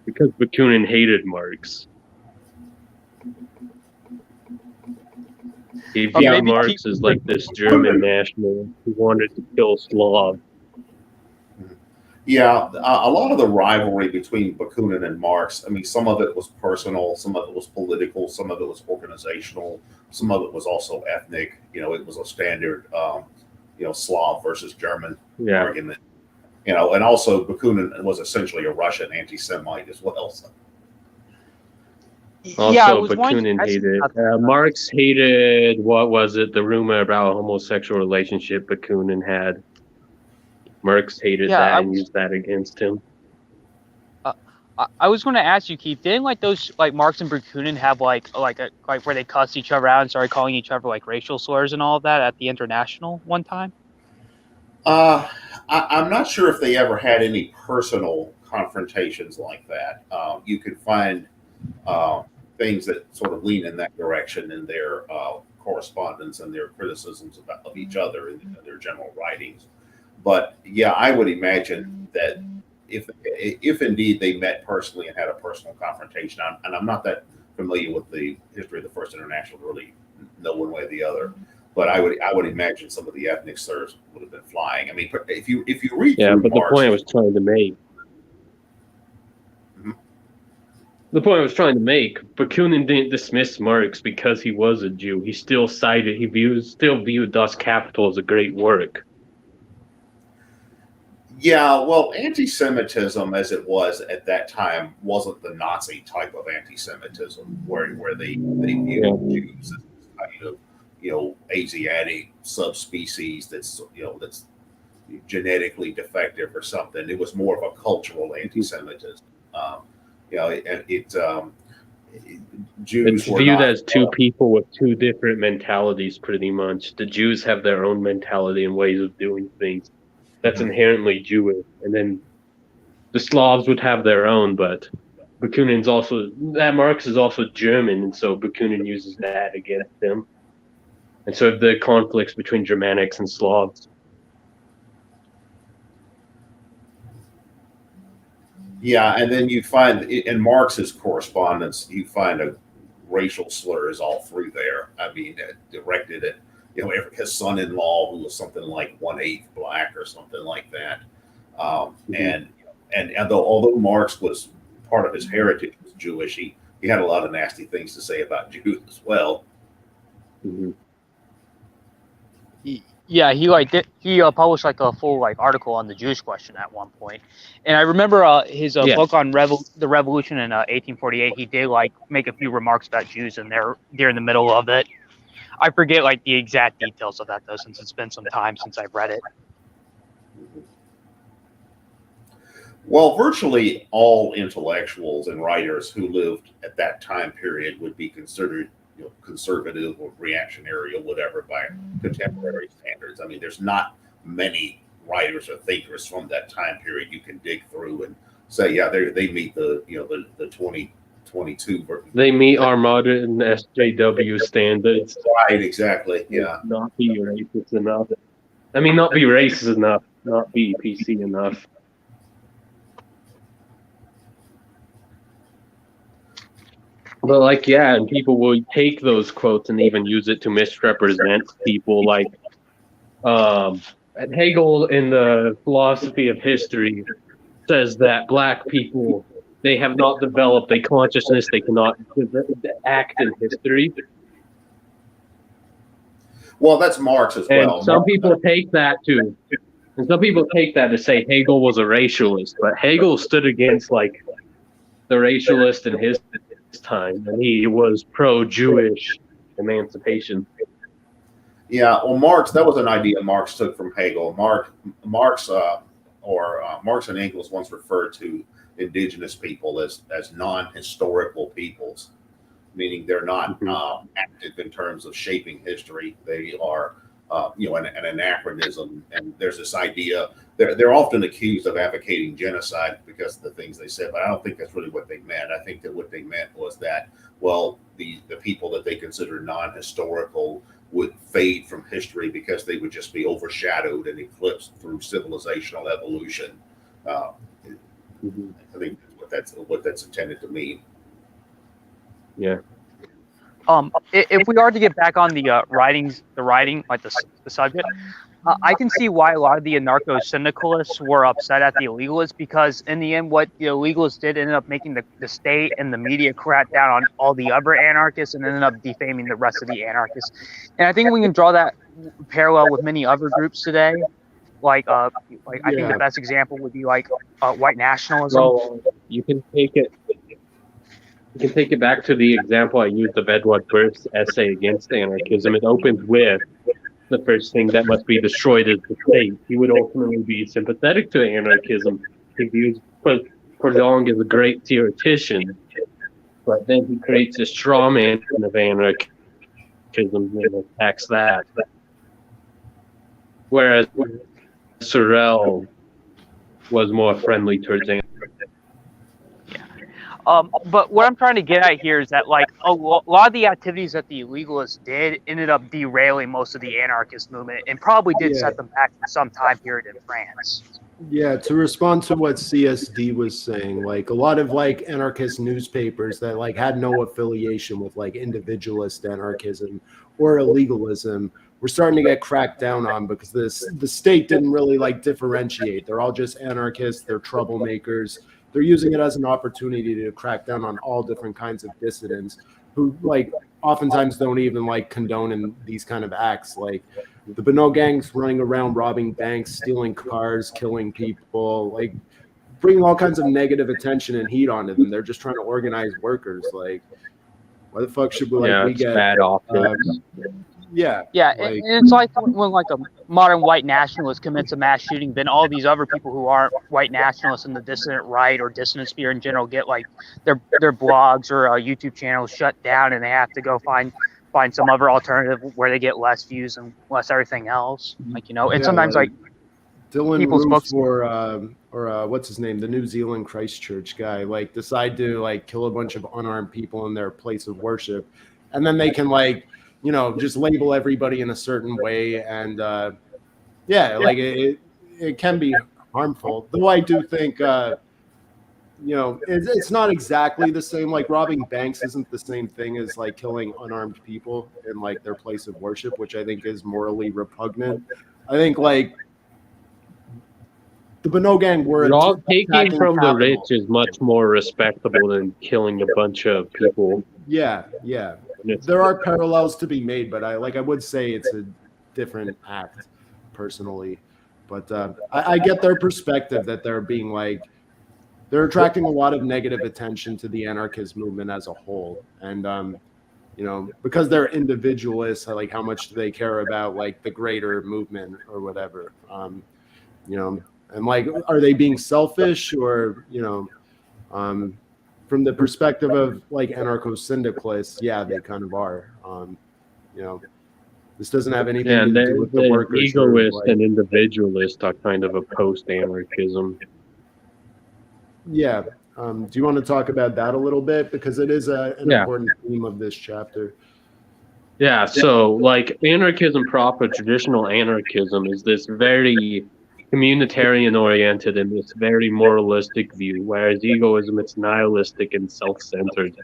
because Bakunin hated Marx. He viewed Marx as like this German national who wanted to kill Slav. Yeah, a lot of the rivalry between Bakunin and Marx, I mean, some of it was personal, some of it was political, some of it was organizational, some of it was also ethnic. It was a standard, Slav versus German Yeah. argument. And also Bakunin was essentially a Russian anti-Semite as well. So. Yeah, I Also, was wanting to Bakunin ask you hated. about that. Marx hated, what was it? The rumor about a homosexual relationship Bakunin had. Marx hated Yeah, that and used that against him. I was going to ask you, Keith. Didn't like those like Marx and Bakunin have like where they cussed each other out and started calling each other like racial slurs and all of that at the International one time? I'm not sure if they ever had any personal confrontations like that. You could find things that sort of lean in that direction in their correspondence and their criticisms of each other in their general writings. But yeah, I would imagine that if indeed they met personally and had a personal confrontation, and I'm not that familiar with the history of the First International to really know one way or the other, but I would imagine some of the ethnic slurs would have been flying. I mean, if you read Yeah, through but Marx, the point I was trying to make. The point I was trying to make, Bakunin didn't dismiss Marx because he was a Jew. He still cited, still viewed Das Kapital as a great work. yeah, well, anti-Semitism as it was at that time wasn't the Nazi type of anti-Semitism where they viewed Jews as kind of Asiatic subspecies that's genetically defective or something. It was more of a cultural anti-Semitism. Jews It's were viewed not, as two people with two different mentalities, pretty much. The Jews have their own mentality and ways of doing things. That's inherently Jewish. And then the Slavs would have their own, but Marx is also German, and so Bakunin uses that against him. And so the conflicts between Germanics and Slavs. Yeah, and then you find in Marx's correspondence, you find a racial slurs all through there. I mean, directed at his son-in-law, who was something like 1/8 black or something like that. And although Marx was part of his heritage was Jewish, he had a lot of nasty things to say about Jews as well. Mm-hmm. Yeah, he published like a full like article on the Jewish question at one point, and I remember his book on the revolution in 1848. He did like make a few remarks about Jews in there during the middle of it. I forget like the exact details of that though, since it's been some time since I've read it. Well, virtually all intellectuals and writers who lived at that time period would be considered conservative or reactionary or whatever by contemporary standards. I mean, there's not many writers or thinkers from that time period you can dig through and say, yeah, they meet the 2022 version. They meet our modern SJW standards. Right, exactly. Yeah. Not be racist enough. I mean, not be racist enough, not be PC enough. But and people will take those quotes and even use it to misrepresent people. Like Hegel in the philosophy of history says that black people, they have not developed a consciousness, they cannot act in history. Well, that's Marx as well. And some people take that to say Hegel was a racialist, but Hegel stood against the racialist in his time, and he was pro-Jewish emancipation. Yeah, well, Marx, that was an idea Marx took from Hegel. Marx and Engels once referred to indigenous people as non-historical peoples, meaning they're not active in terms of shaping history. They are, an anachronism. And there's this idea, they're often accused of advocating genocide because of the things they said, but I don't think that's really what they meant. I think that what they meant was that, well, the people that they consider non-historical would fade from history because they would just be overshadowed and eclipsed through civilizational evolution. I think that's what that's intended to mean. Yeah. If we are to get back on the writing, like the subject, I can see why a lot of the anarcho-syndicalists were upset at the illegalists, because in the end, what the illegalists did ended up making the state and the media crack down on all the other anarchists and ended up defaming the rest of the anarchists. And I think we can draw that parallel with many other groups today. Like I think the best example would be like white nationalism. Well, you can take it back to the example I used of Edward Burke's essay against anarchism. It opens with the first thing that must be destroyed is the state. He would ultimately be sympathetic to anarchism. He views Proudhon as a great theoretician, but then he creates a straw man of anarchism and attacks that. Whereas Sorel was more friendly towards anarchism. But what I'm trying to get at here is that, like, a lot of the activities that the illegalists did ended up derailing most of the anarchist movement and probably did set them back for some time period in France. Yeah, to respond to what CSD was saying, like a lot of like anarchist newspapers that like had no affiliation with like individualist anarchism or illegalism were starting to get cracked down on because the state didn't really like differentiate. They're all just anarchists, they're troublemakers. They're using it as an opportunity to crack down on all different kinds of dissidents who like oftentimes don't even like condone in these kind of acts. Like the Bonnot gangs running around robbing banks, stealing cars, killing people, like bringing all kinds of negative attention and heat onto them. They're just trying to organize workers. Like, why the fuck should we get bad optics. Yeah, like, and it's like when like a modern white nationalist commits a mass shooting, then all these other people who aren't white nationalists in the dissident right or dissident sphere in general get like their blogs or YouTube channels shut down, and they have to go find some other alternative where they get less views and less everything else. Like, you know, and sometimes like Dylan people's Roof books or what's his name, the New Zealand Christchurch guy, like decide to like kill a bunch of unarmed people in their place of worship, and then they can like, you know, just label everybody in a certain way. And like it can be harmful. Though I do think, you know, it's not exactly the same. Like robbing banks isn't the same thing as like killing unarmed people in like their place of worship, which I think is morally repugnant. I think like the Bonnot gang were taking from the rich is much more respectable than killing a bunch of people. Yeah. There are parallels to be made, but I would say it's a different act personally. But I get their perspective that they're being like, they're attracting a lot of negative attention to the anarchist movement as a whole. And, you know, because they're individualists, like how much do they care about like the greater movement or whatever, you know, and like, are they being selfish or, you know, from the perspective of like anarcho-syndicalists, yeah, they kind of are. You know, this doesn't have anything to do with the workers. Egoist and individualist are kind of opposed to anarchism. Yeah. Do you want to talk about that a little bit? Because it is an important theme of this chapter. Yeah, so like anarchism proper, traditional anarchism is this very communitarian oriented and this very moralistic view, whereas egoism, it's nihilistic and self-centered.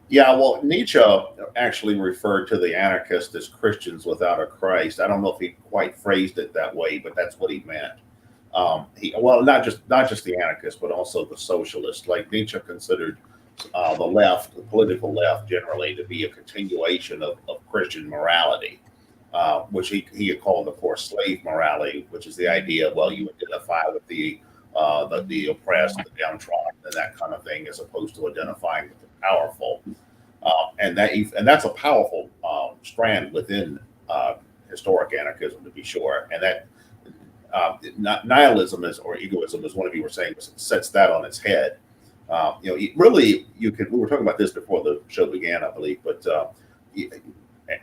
Yeah, well, Nietzsche actually referred to the anarchists as Christians without a Christ. I don't know if he quite phrased it that way, but that's what he meant. Not just the anarchists, but also the socialists. Like Nietzsche considered the left, the political left generally, to be a continuation of Christian morality. Which he had called, of course, slave morality, which is the idea, well, you identify with the oppressed, the downtrodden, and that kind of thing, as opposed to identifying with the powerful. And that's a powerful strand within historic anarchism, to be sure. And that nihilism or egoism, as one of you were saying, sets that on its head. You know, really, we were talking about this before the show began, I believe, but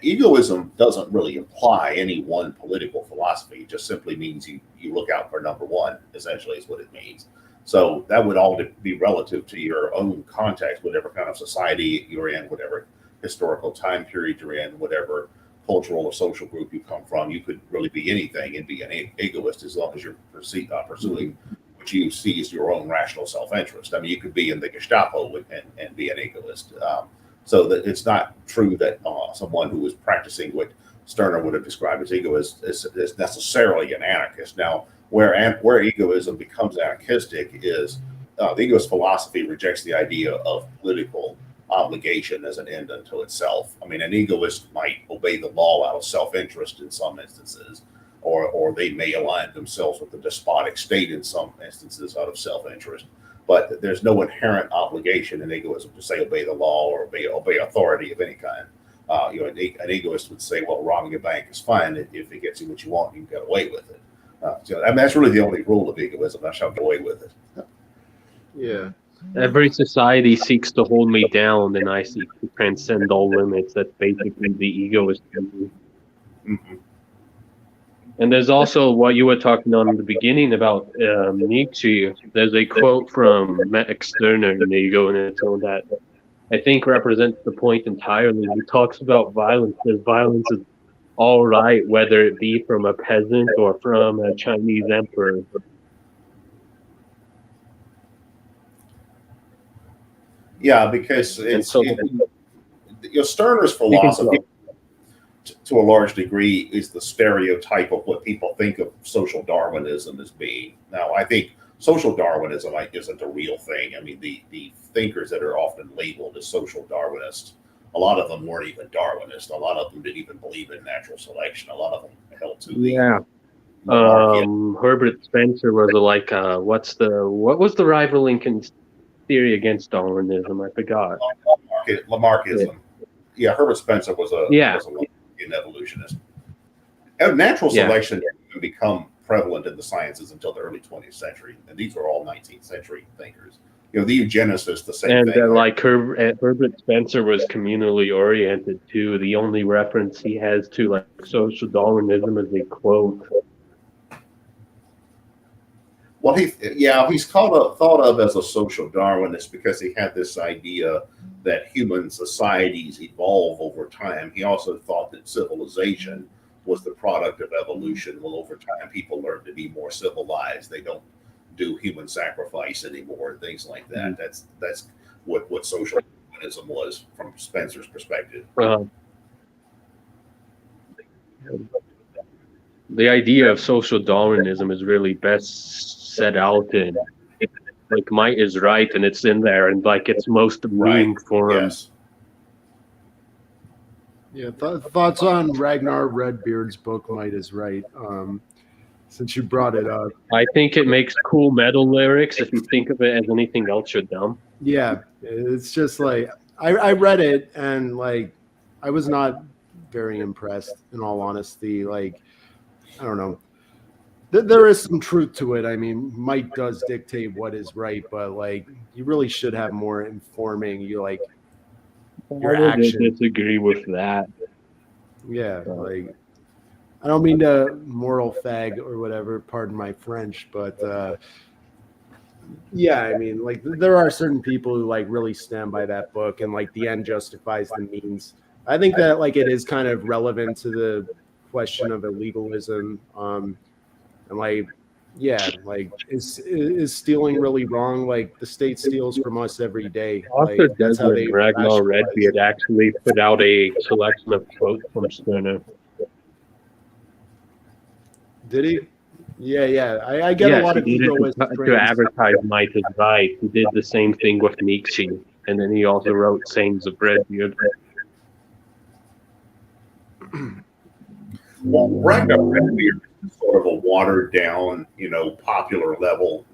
egoism doesn't really imply any one political philosophy. It just simply means you look out for number one, essentially, is what it means. So that would all be relative to your own context, whatever kind of society you're in, whatever historical time period you're in, whatever cultural or social group you come from. You could really be anything and be an egoist as long as you're pursuing what you see as your own rational self-interest. I mean, you could be in the Gestapo and be an egoist. So that it's not true that someone who was practicing what Stirner would have described as ego is necessarily an anarchist. Now, where egoism becomes anarchistic is the egoist philosophy rejects the idea of political obligation as an end unto itself. I mean, an egoist might obey the law out of self-interest in some instances, or they may align themselves with the despotic state in some instances out of self-interest. But there's no inherent obligation in egoism to say obey the law or obey authority of any kind. An egoist would say, well, robbing a bank is fine if it gets you what you want, you can get away with it. I mean, that's really the only rule of egoism. I shall get away with it. Yeah. Every society seeks to hold me down, and I seek to transcend all limits. That's basically the egoist. Mm-hmm. And there's also what you were talking on in the beginning about Nietzsche. There's a quote from Max Stirner in Ego and its own that I think represents the point entirely. He talks about violence. That violence is all right, whether it be from a peasant or from a Chinese emperor. Yeah, because Stirner's philosophy, to a large degree, is the stereotype of what people think of social Darwinism as being. Now, I think social Darwinism isn't a real thing. I mean, the thinkers that are often labeled as social Darwinists, a lot of them weren't even Darwinists. A lot of them didn't even believe in natural selection. A lot of them held to the Herbert Spencer was like, what was the rivaling theory against Darwinism? I forgot. Lamarckism. Yeah, Herbert Spencer was a an evolutionist. And natural selection didn't become prevalent in the sciences until the early 20th century, and these were all 19th century thinkers. The eugenicists, the same thing. And Herbert Spencer was communally oriented too. The only reference he has to like social Darwinism is a quote. Well, he's thought of as a social Darwinist because he had this idea that human societies evolve over time. He also thought that civilization was the product of evolution. Well, over time, people learn to be more civilized. They don't do human sacrifice anymore, things like that. Mm-hmm. That's what social Darwinism was from Spencer's perspective. The idea of social Darwinism is really best set out in like might is right, and it's in there, and like it's most meme form. Yes. Yeah, thoughts on Ragnar Redbeard's book "Might is Right"? Since you brought it up, I think it makes cool metal lyrics. If you think of it as anything else, you're dumb. Yeah, it's just like I read it, and like I was not very impressed. In all honesty, like I don't know. There is some truth to it. I mean, might does dictate what is right, but like you really should have more informing your action. I disagree with that. Yeah, like I don't mean to moral fag or whatever, pardon my French, but yeah, I mean, like there are certain people who like really stand by that book, and like the end justifies the means. I think that like it is kind of relevant to the question of illegalism. And like, yeah, like is stealing really wrong? Like the state steals from us every day. Author Desmond Ragnar Redbeard actually put out a selection of quotes from Stirner. Did he? Yeah. I get a lot of egoist to advertise Might is Right. He did the same thing with Nietzsche, and then he also wrote Sayings of Redbeard. Well, Ragnar Redbeard is sort of a watered down, popular level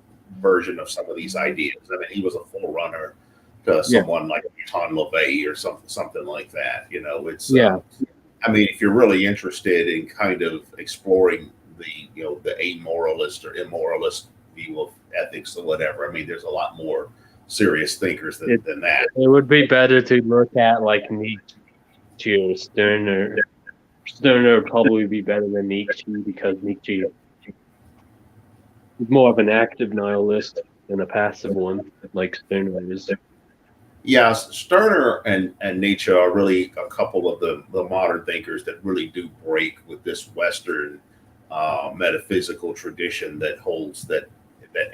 version of some of these ideas. I mean, he was a forerunner to someone like Ton LaVey or something like that. It's I mean, if you're really interested in kind of exploring the amoralist or immoralist view of ethics or whatever, I mean, there's a lot more serious thinkers than that. It would be better to look at like Nietzsche or Stirner. Stirner would probably be better than Nietzsche because Nietzsche is more of an active nihilist than a passive one, like Stirner is. Yeah, Stirner and Nietzsche are really a couple of the modern thinkers that really do break with this Western metaphysical tradition that holds that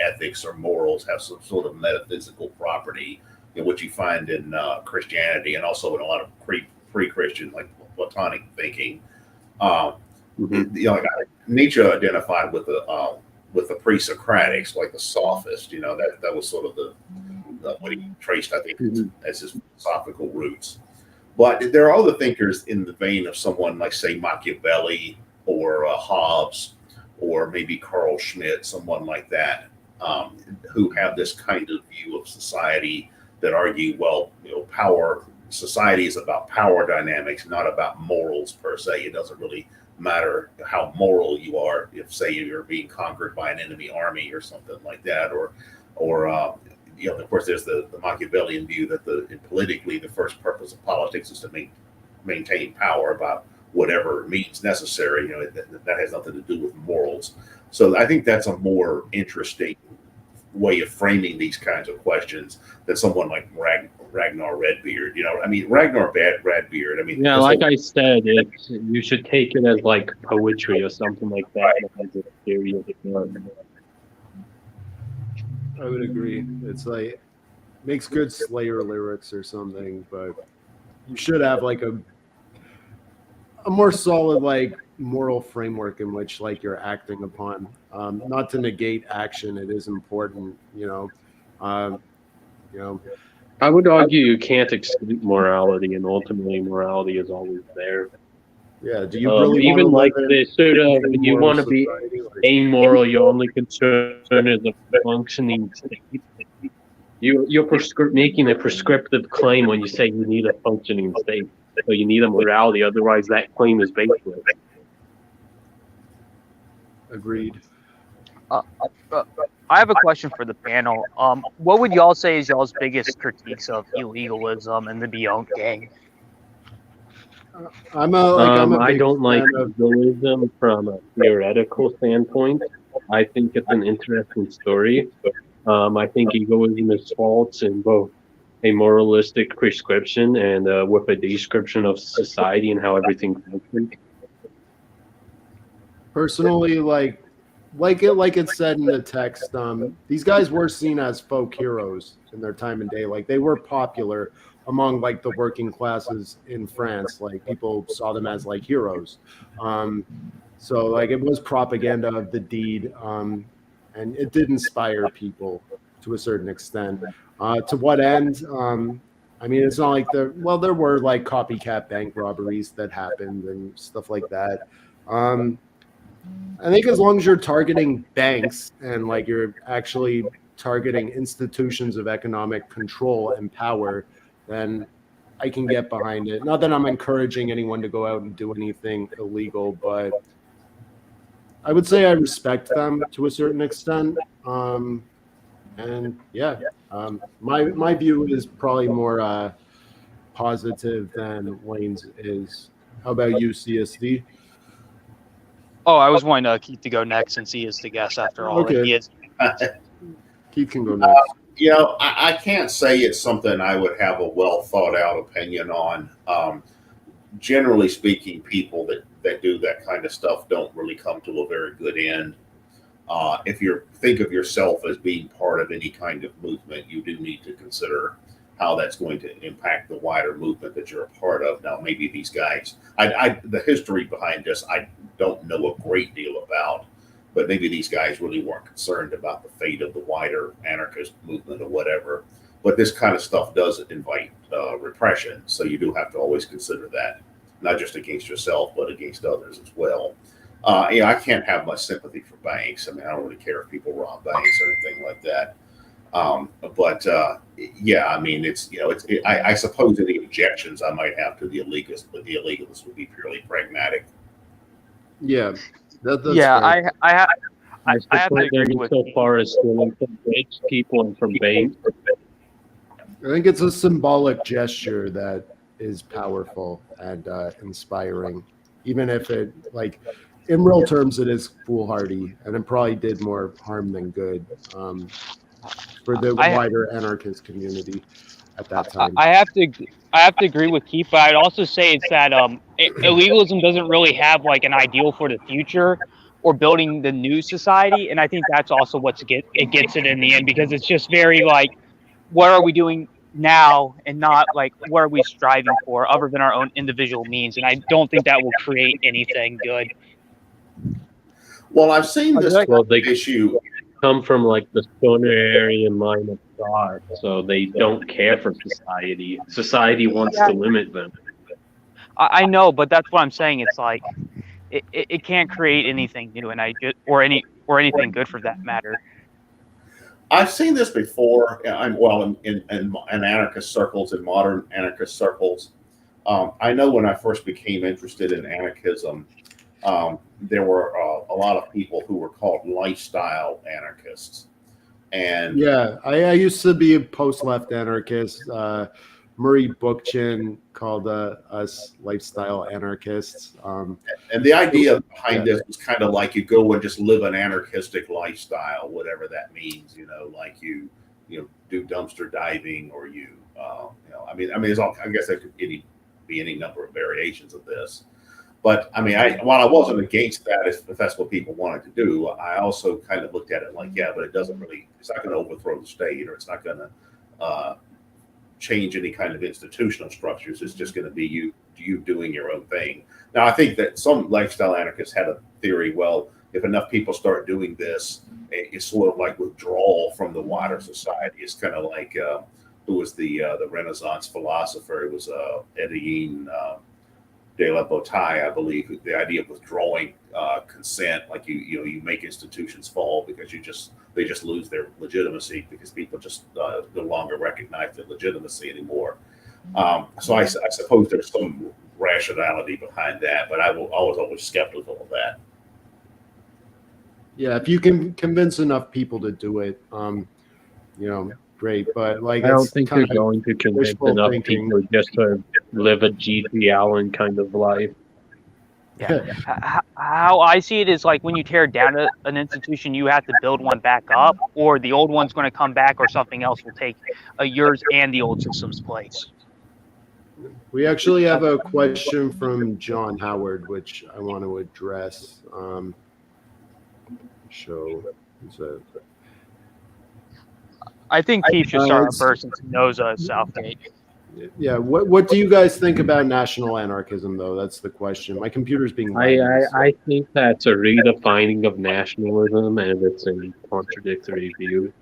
ethics or morals have some sort of metaphysical property. what you find in Christianity and also in a lot of pre-Christian, like Platonic thinking. Like Nietzsche identified with the pre-Socratics, like the sophists. That was sort of the what he traced, I think, as his philosophical roots. But there are other thinkers in the vein of someone like, say, Machiavelli or Hobbes, or maybe Carl Schmitt, someone like that, who have this kind of view of society that argue, well, society is about power dynamics, not about morals per se. It doesn't really matter how moral you are if, say, you're being conquered by an enemy army or something like that, or of course, there's the Machiavellian view that politically the first purpose of politics is to maintain power by whatever means necessary. That has nothing to do with morals. So I think that's a more interesting way of framing these kinds of questions than someone like Ragnar Redbeard. Ragnar Redbeard. Yeah, like I said, you should take it as like poetry or something like that. I would agree. It's like makes good Slayer lyrics or something, but you should have like a more solid like moral framework in which like you're acting upon. Not to negate action, it is important. I would argue you can't exclude morality, and ultimately morality is always there. Yeah. Do you really even like this sort of you want to be amoral? Your only concern is a functioning state. You're making a prescriptive claim when you say you need a functioning state. So you need a morality, otherwise that claim is baseless. Agreed. I have a question for the panel. What would y'all say is y'all's biggest critiques of illegalism and the Beyond Gang? I don't like legalism from a theoretical standpoint. I think it's an interesting story. I think egoism is false in both a moralistic prescription and with a description of society and how everything functions. Personally, like it said in the text, these guys were seen as folk heroes in their time and day. Like they were popular among like the working classes in France. Like people saw them as like heroes. So like it was propaganda of the deed, and it did inspire people to a certain extent. To what end? It's not like there were like copycat bank robberies that happened and stuff like that. I think as long as you're targeting banks and like you're actually targeting institutions of economic control and power, then I can get behind it. Not that I'm encouraging anyone to go out and do anything illegal, but I would say I respect them to a certain extent. My view is probably more positive than Wayne's is. How about you, CSD? Oh, I was wanting Keith to go next since he is the guest after all. Okay. He is. Keith can go next. I can't say it's something I would have a well thought out opinion on. Generally speaking, people that do that kind of stuff don't really come to a very good end. If you think of yourself as being part of any kind of movement, you do need to consider how that's going to impact the wider movement that you're a part of. Now, maybe these guys, the history behind this, I don't know a great deal about, but maybe these guys really weren't concerned about the fate of the wider anarchist movement or whatever. But this kind of stuff does invite repression, so you do have to always consider that, not just against yourself, but against others as well. I can't have much sympathy for banks. I don't really care if people rob banks or anything like that. I suppose any objections I might have to the illegalists, but the illegalists would be purely pragmatic. Yeah, that's fair. I have to agree with so far as stealing from rich people and from banks. I think it's a symbolic gesture that is powerful and inspiring, even if it like. In real terms, it is foolhardy, and it probably did more harm than good for the wider anarchist community at that time. I have to agree with Keith, but I'd also say it's that illegalism doesn't really have like an ideal for the future or building the new society, and I think that's also it gets it in the end, because it's just very like, what are we doing now and not like what are we striving for other than our own individual means. And I don't think that will create anything good. Well, I've seen this Well, they issue. come from like the Stonerian mind of thought, so they don't care for society. Society wants to limit them. I know, but that's what I'm saying. It's like it can't create anything new, and or anything good for that matter. I've seen this before. In anarchist circles, in modern anarchist circles. I know when I first became interested in anarchism, there were a lot of people who were called lifestyle anarchists. And yeah, I used to be a post-left anarchist. Murray Bookchin called us lifestyle anarchists. And the idea behind this was kind of like you go and just live an anarchistic lifestyle, whatever that means. Like you do dumpster diving, or I mean, there's all. I guess there could be any number of variations of this. But I mean, while I wasn't against that, if that's what people wanted to do, I also kind of looked at it like, yeah, but it's not going to overthrow the state, or it's not going to change any kind of institutional structures. It's just going to be you doing your own thing. Now, I think that some lifestyle anarchists had a theory, well, if enough people start doing this, it's sort of like withdrawal from the wider society. It's kind of like who was the Renaissance philosopher? It was Etienne de la Bataille, I believe. The idea of withdrawing consent, like you make institutions fall because they just lose their legitimacy because people just no longer recognize their legitimacy anymore. So I suppose there's some rationality behind that, but I was always skeptical of that. Yeah, if you can convince enough people to do it, great. But like, I don't think you're going to convince enough people just to live a G.T. Allen kind of life. Yeah. How I see it is like when you tear down an institution, you have to build one back up, or the old one's going to come back, or something else will take yours and the old system's place. We actually have a question from John Howard, which I want to address. I think Keith should start first since he knows Southgate. Yeah, what do you guys think about national anarchism, though? That's the question. My computer's being I think that's a redefining of nationalism, and it's a contradictory view.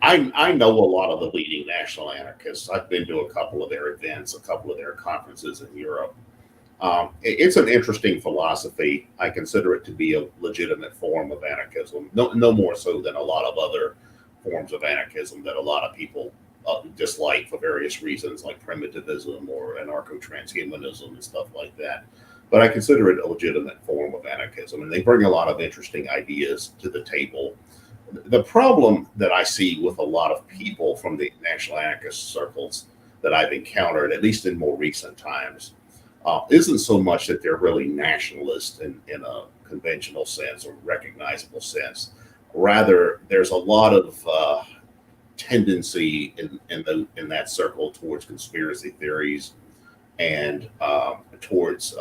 I know a lot of the leading national anarchists. I've been to a couple of their events, a couple of their conferences in Europe. It's an interesting philosophy. I consider it to be a legitimate form of anarchism, no more so than a lot of other forms of anarchism that a lot of people dislike for various reasons, like primitivism or anarcho-transhumanism and stuff like that. But I consider it a legitimate form of anarchism, and they bring a lot of interesting ideas to the table. The problem that I see with a lot of people from the national anarchist circles that I've encountered, at least in more recent times, isn't so much that they're really nationalist in a conventional sense or recognizable sense. Rather, there's a lot of tendency in that circle towards conspiracy theories and towards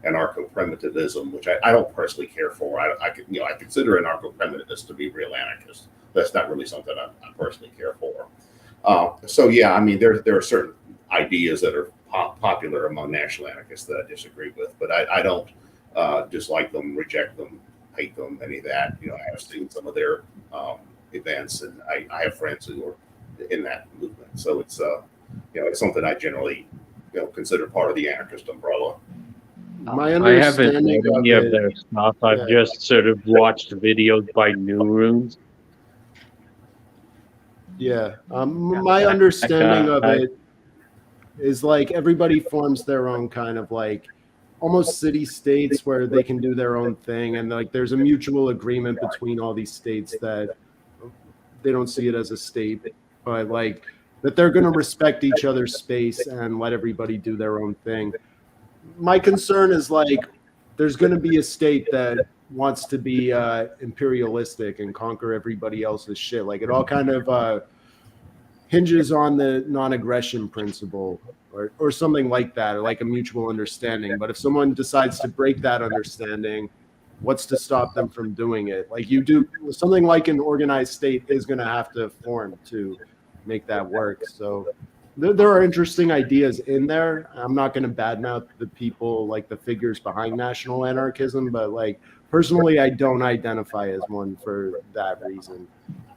anarcho-primitivism, which I don't personally care for. I consider anarcho-primitivists to be real anarchists. That's not really something I personally care for. So yeah, I mean, there are certain ideas that are popular among national anarchists that I disagree with, but I don't dislike them, reject them, hate them, any of that. I have seen some of their events, and I have friends who are in that movement. So it's it's something I generally consider part of the anarchist umbrella. My I haven't understanding read any of their stuff. I've just sort of watched videos by New Runes. Yeah, my understanding of it is like everybody forms their own kind of like almost city states where they can do their own thing, and like there's a mutual agreement between all these states that they don't see it as a state, but like that they're going to respect each other's space and let everybody do their own thing. My concern is like there's going to be a state that wants to be imperialistic and conquer everybody else's shit. Like it all kind of hinges on the non-aggression principle or something like that, or like a mutual understanding. But if someone decides to break that understanding, what's to stop them from doing it? Like, you do something like an organized state is going to have to form to make that work. So there are interesting ideas in there. I'm not going to badmouth the people, like the figures behind national anarchism, but like personally, I don't identify as one for that reason.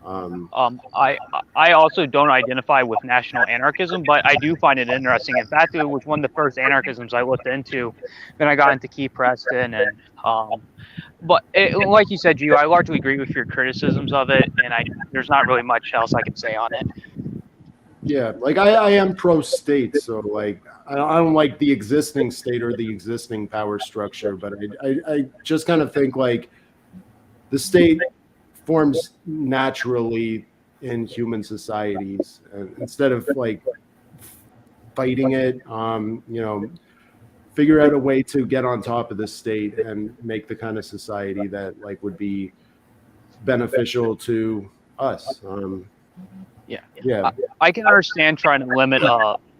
I also don't identify with national anarchism, but I do find it interesting. In fact, it was one of the first anarchisms I looked into. Then I got into Key Preston, and but like you said, Gio, I largely agree with your criticisms of it, and there's not really much else I can say on it. Yeah, like I am pro-state, so like I don't like the existing state or the existing power structure, but I just kind of think like the state forms naturally in human societies, and instead of like fighting it, figure out a way to get on top of the state and make the kind of society that like would be beneficial to us. Yeah. I can understand trying to limit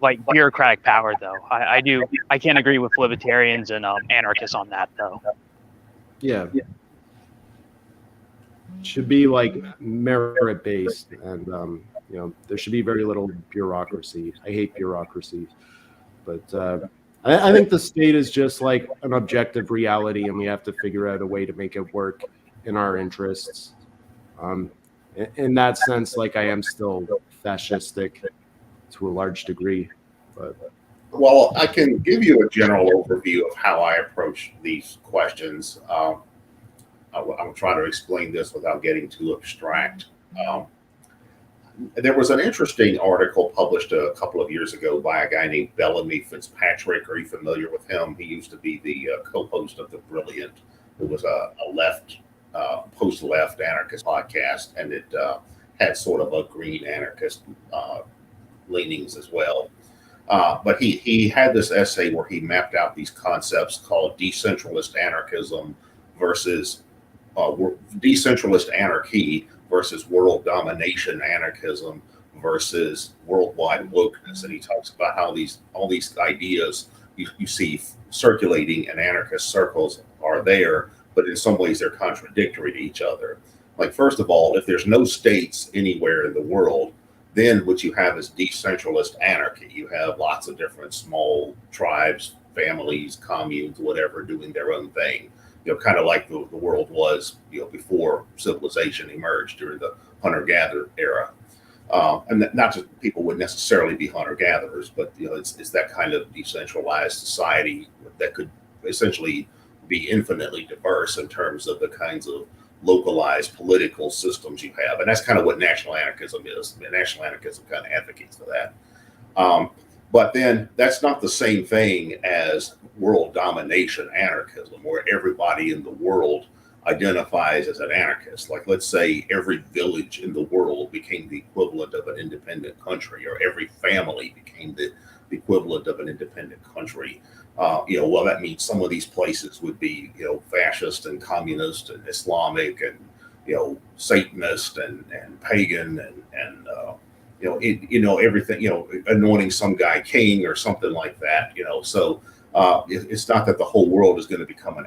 like bureaucratic power, though. I can't agree with libertarians and anarchists on that, though. Yeah. Should be like merit based, and there should be very little bureaucracy. I hate bureaucracy, but I think the state is just like an objective reality, and we have to figure out a way to make it work in our interests. In that sense, like I am still fascistic to a large degree, but well, I can give you a general overview of how I approach these questions. I'm trying to explain this without getting too abstract. There was an interesting article published a couple of years ago by a guy named Bellamy Fitzpatrick. Are you familiar with him? He used to be the co-host of The Brilliant, who was a left, post-left anarchist podcast, and it had sort of a green anarchist leanings as well. But he had this essay where he mapped out these concepts called decentralist anarchism versus decentralist anarchy versus world domination anarchism versus worldwide wokeness. And he talks about how all these ideas you see circulating in anarchist circles are there, but in some ways they're contradictory to each other. Like, first of all, if there's no states anywhere in the world, then what you have is decentralist anarchy. You have lots of different small tribes, families, communes, whatever, doing their own thing. Kind of like the world was, before civilization emerged during the hunter-gatherer era. And not just people would necessarily be hunter-gatherers, but it's that kind of decentralized society that could essentially be infinitely diverse in terms of the kinds of localized political systems you have. And that's kind of what national anarchism is. I mean, national anarchism kind of advocates for that. But then that's not the same thing as world domination anarchism, where everybody in the world identifies as an anarchist. Like, let's say every village in the world became the equivalent of an independent country, or every family became the equivalent of an independent country. Well, that means some of these places would be, fascist and communist and Islamic and, Satanist and pagan and everything, anointing some guy king or something like that, So it's not that the whole world is going to become an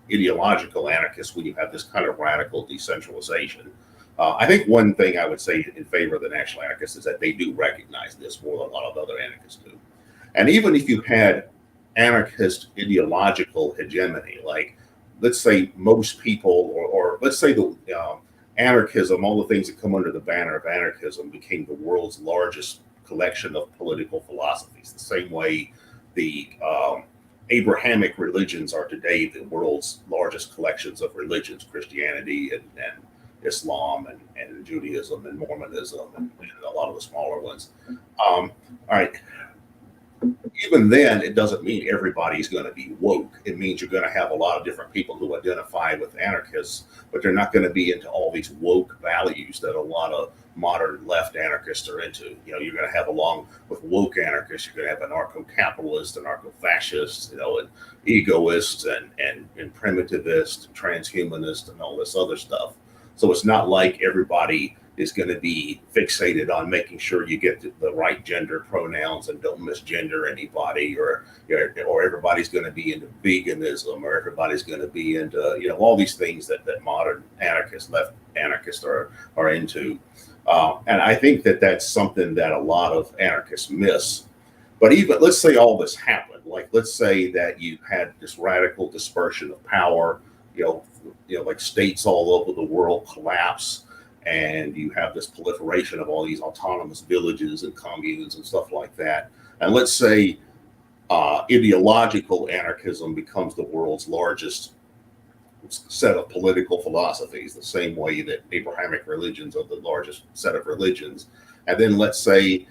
ideological anarchist when you have this kind of radical decentralization. I think one thing I would say in favor of the national anarchists is that they do recognize this more than a lot of other anarchists do. And even if you had anarchist ideological hegemony, like, let's say most people, or let's say the anarchism, all the things that come under the banner of anarchism, became the world's largest collection of political philosophies, the same way the Abrahamic religions are today the world's largest collections of religions, Christianity and Islam and Judaism and Mormonism and a lot of the smaller ones. All right. Even then, it doesn't mean everybody's going to be woke. It means you're going to have a lot of different people who identify with anarchists, but they're not going to be into all these woke values that a lot of modern left anarchists are into. You're going to have, along with woke anarchists, you're going to have anarcho-capitalists, anarcho-fascists, and egoists and primitivists, and transhumanists, and all this other stuff. So it's not like everybody is going to be fixated on making sure you get the right gender pronouns and don't misgender anybody, or everybody's going to be into veganism, or everybody's going to be into all these things that modern anarchists, left anarchists are into. And I think that that's something that a lot of anarchists miss. But even let's say all this happened, like let's say that you had this radical dispersion of power, like states all over the world collapse, and you have this proliferation of all these autonomous villages and communes and stuff like that. And let's say ideological anarchism becomes the world's largest set of political philosophies, the same way that Abrahamic religions are the largest set of religions. And then let's say,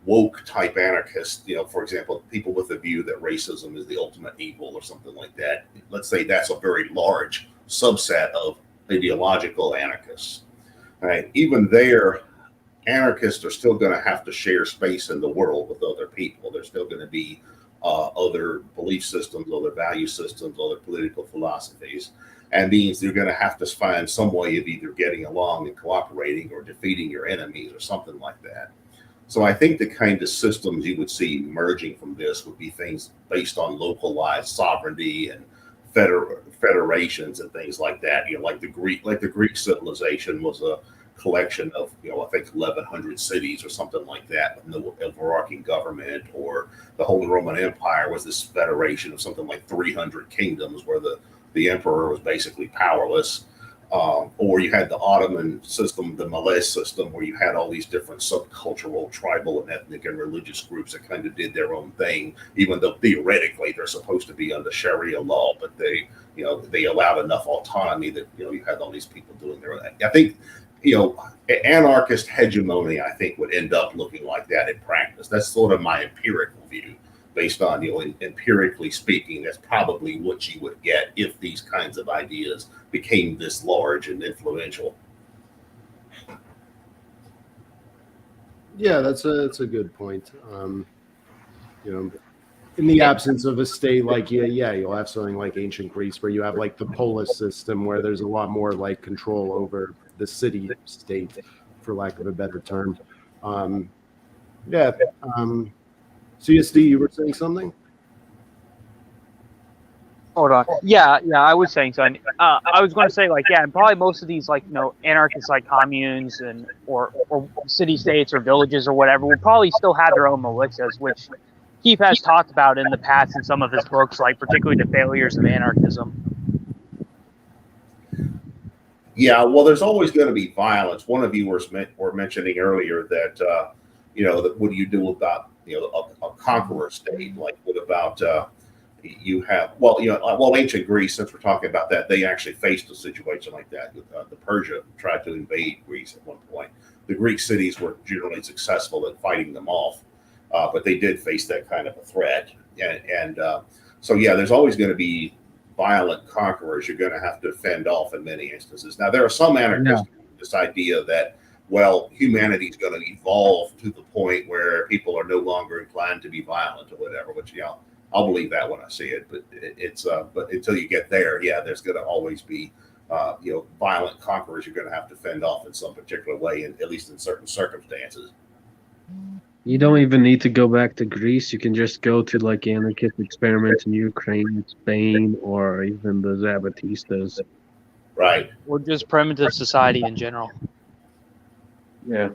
woke type anarchists, for example, people with the view that racism is the ultimate evil or something like that. Let's say that's a very large subset of ideological anarchists. Right? Even there, anarchists are still going to have to share space in the world with other people. There's still going to be other belief systems, other value systems, other political philosophies, and means you're going to have to find some way of either getting along and cooperating or defeating your enemies or something like that. So I think the kind of systems you would see emerging from this would be things based on localized sovereignty and federations and things like that. Like the Greek civilization was a collection of I think 1,100 cities or something like that, with no overarching government. Or the Holy Roman Empire was this federation of something like 300 kingdoms, where the emperor was basically powerless. Or you had the Ottoman system, the Malay system, where you had all these different subcultural, tribal, and ethnic and religious groups that kind of did their own thing, even though theoretically they're supposed to be under Sharia law, but they allowed enough autonomy that you had all these people doing their own. I think anarchist hegemony, I think, would end up looking like that in practice. That's sort of my empirical view. Based on, empirically speaking, that's probably what you would get if these kinds of ideas became this large and influential. Yeah, that's a good point. In the absence of a state like you'll have something like ancient Greece, where you have like the polis system, where there's a lot more like control over the city state, for lack of a better term. CSD, you were saying something? Hold on. Yeah, I was saying something. I was going to say, and probably most of these, anarchists, communes and or city states or villages or whatever, will probably still have their own militias, which Keith has talked about in the past in some of his books, particularly the failures of anarchism. Yeah, well, there's always going to be violence. One of you were mentioning earlier that, what do you do about a conqueror state? Like, what about you have? Well, ancient Greece. Since we're talking about that, they actually faced a situation like that. The Persia tried to invade Greece at one point. The Greek cities were generally successful at fighting them off, but they did face that kind of a threat. So there's always going to be violent conquerors you're going to have to fend off in many instances. Now, there are some anarchists this idea that, humanity is going to evolve to the point where people are no longer inclined to be violent or whatever, which, I'll believe that when I see it. But but until you get there, there's going to always be, violent conquerors you're going to have to fend off in some particular way, and at least in certain circumstances. You don't even need to go back to Greece. You can just go to anarchist experiments in Ukraine, Spain, or even the Zapatistas. Right. Or just primitive society in general. Yeah.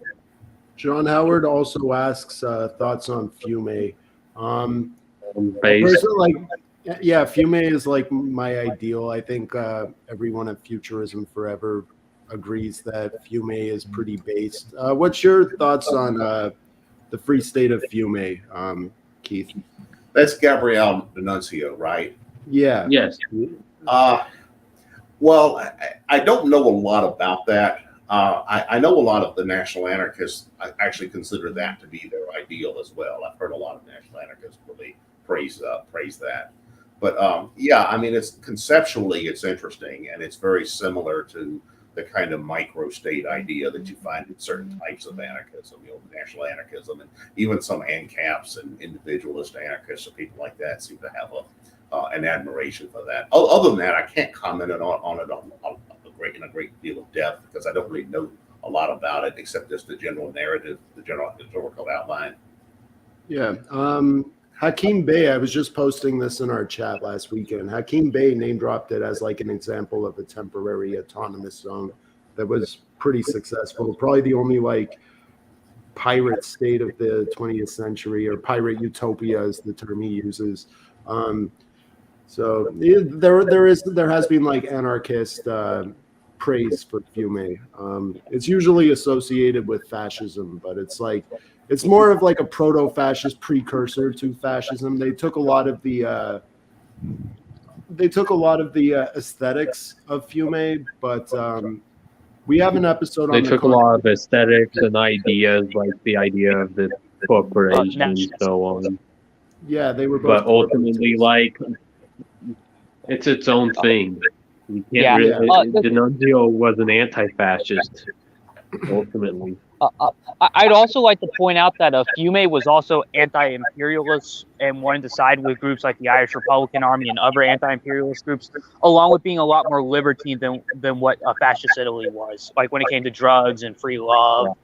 John Howard also asks thoughts on Fume. Fume is my ideal. I think everyone at Futurism Forever agrees that Fume is pretty based. What's your thoughts on the Free State of Fume, Keith? That's Gabriele D'Annunzio, right? Yeah. Yes. Well, I don't know a lot about that. I know a lot of the national anarchists actually consider that to be their ideal as well. I've heard a lot of national anarchists really praise that. But it's conceptually it's interesting, and it's very similar to the kind of micro state idea that you find in certain types of anarchism, national anarchism, and even some ANCAPs and individualist anarchists or people like that seem to have an admiration for that. Other than that, I can't comment on it in a great deal of depth because I don't really know a lot about it except just the general narrative, the general historical outline. Yeah. Hakeem Bey, I was just posting this in our chat last weekend. Hakeem Bey name dropped it as like an example of a temporary autonomous zone that was pretty successful. Probably the only like pirate state of the 20th century, or pirate utopia is the term he uses. So there has been like anarchist praise for Fiume. It's usually associated with fascism, but it's more of like a proto-fascist precursor to fascism. They took a lot of the aesthetics of Fiume, but we have an episode They on took a lot of aesthetics and ideas, like the idea of the corporation and so on. Yeah, they were both. But ultimately, like, it's its own thing. You can't really. D'Annunzio was an anti-fascist, ultimately. I'd also like to point out that Fiume was also anti-imperialist and wanted to side with groups like the Irish Republican Army and other anti-imperialist groups, along with being a lot more libertine than what fascist Italy was, like when it came to drugs and free love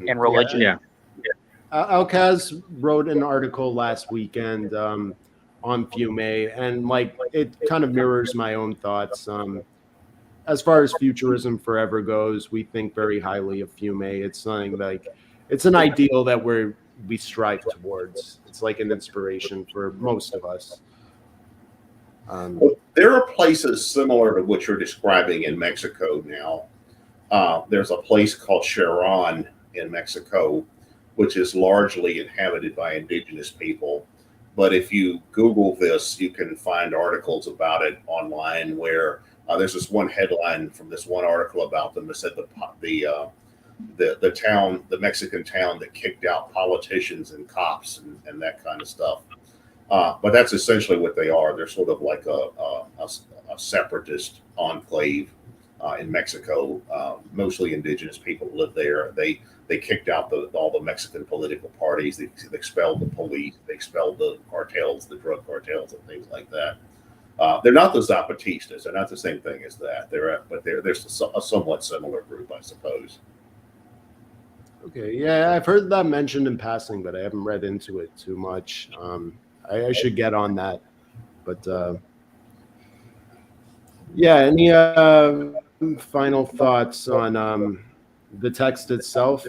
and religion. Yeah. Alcaz wrote an article last weekend on Fiume, and like it kind of mirrors my own thoughts. As far as futurism forever goes, we think very highly of Fiume. It's something like it's an ideal that we strive towards. It's like an inspiration for most of us. There are places similar to what you're describing in Mexico now. There's a place called Cherán in Mexico, which is largely inhabited by indigenous people. But if you Google this, you can find articles about it online where there's this one headline from this one article about them that said the town, the Mexican town that kicked out politicians and cops and that kind of stuff. But that's essentially what they are. They're sort of like a separatist enclave in Mexico. Mostly indigenous people live there. They kicked out all the Mexican political parties. They expelled the police. They expelled the cartels, the drug cartels, and things like that. They're not the Zapatistas. They're not the same thing as that. They're a somewhat similar group, I suppose. Okay, yeah, I've heard that mentioned in passing, but I haven't read into it too much. I should get on that. But yeah, any final thoughts on the text itself?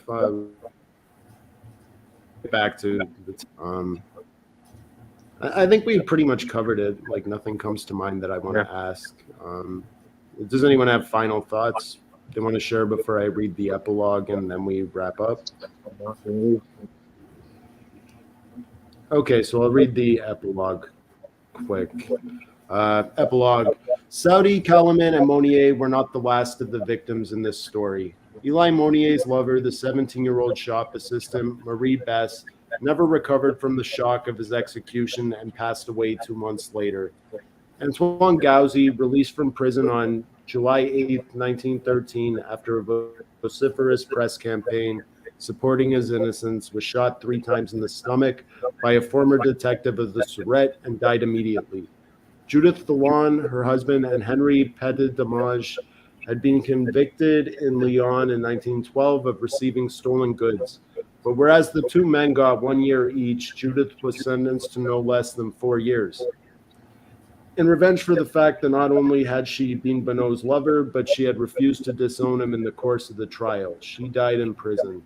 Back to the. I think we pretty much covered it. Like nothing comes to mind that I want to ask. Does anyone have final thoughts they want to share before I read the epilogue and then we wrap up? Okay, so I'll read the epilogue quick. Epilogue. Saudi, Kalaman, and Monnier were not the last of the victims in this story. Eli Monnier's lover, the 17-year-old shop assistant, Marie Bess, never recovered from the shock of his execution and passed away 2 months later. Antoine Gauzy, released from prison on July 8, 1913, after a vociferous press campaign supporting his innocence, was shot 3 times in the stomach by a former detective of the Surete and died immediately. Judith Thalon, her husband, and Henry Petit-Damage had been convicted in Lyon in 1912 of receiving stolen goods. But whereas the 2 men got 1 year each, Judith was sentenced to no less than 4 years. In revenge for the fact that not only had she been Bonnot's lover, but she had refused to disown him in the course of the trial, she died in prison.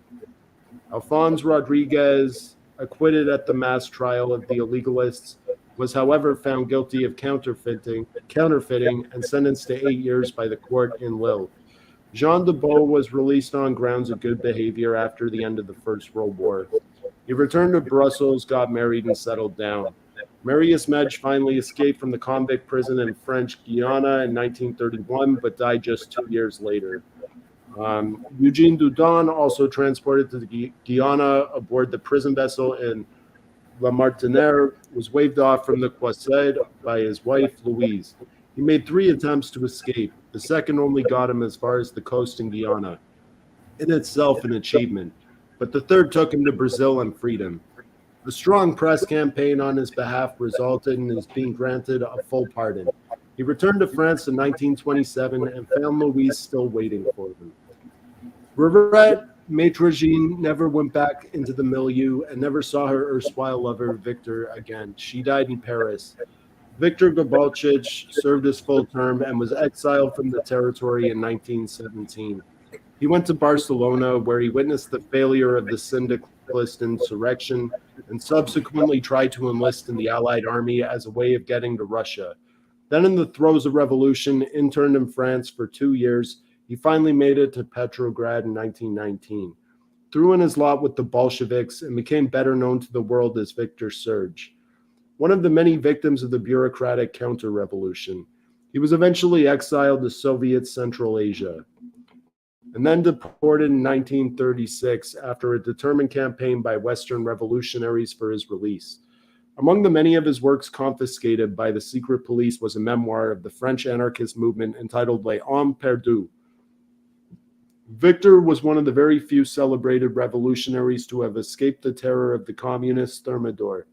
Alphonse Rodriguez, acquitted at the mass trial of the illegalists, was however found guilty of counterfeiting and sentenced to 8 years by the court in Lille. Jean de Beau was released on grounds of good behavior after the end of the First World War. He returned to Brussels, got married, and settled down. Marius Medj finally escaped from the convict prison in French Guiana in 1931, but died just 2 years later. Eugene Dudon, also transported to Guyana aboard the prison vessel in La Martiniere, was waved off from the Croisade by his wife, Louise. He made 3 attempts to escape. The second only got him as far as the coast in Guyana, in itself an achievement, but the third took him to Brazil and freedom. A strong press campaign on his behalf resulted in his being granted a full pardon. He returned to France in 1927 and found Louise still waiting for him. Regret, Maitre Jean never went back into the milieu and never saw her erstwhile lover, Victor, again. She died in Paris. Victor Gabalchich served his full term and was exiled from the territory in 1917. He went to Barcelona, where he witnessed the failure of the syndicalist insurrection and subsequently tried to enlist in the Allied army as a way of getting to Russia. Then, in the throes of revolution, interned in France for 2 years, he finally made it to Petrograd in 1919, threw in his lot with the Bolsheviks, and became better known to the world as Victor Serge, one of the many victims of the bureaucratic counter-revolution. He was eventually exiled to Soviet Central Asia, and then deported in 1936 after a determined campaign by Western revolutionaries for his release. Among the many of his works confiscated by the secret police was a memoir of the French anarchist movement entitled Les Hommes Perdus. Victor was one of the very few celebrated revolutionaries to have escaped the terror of the communist Thermidor.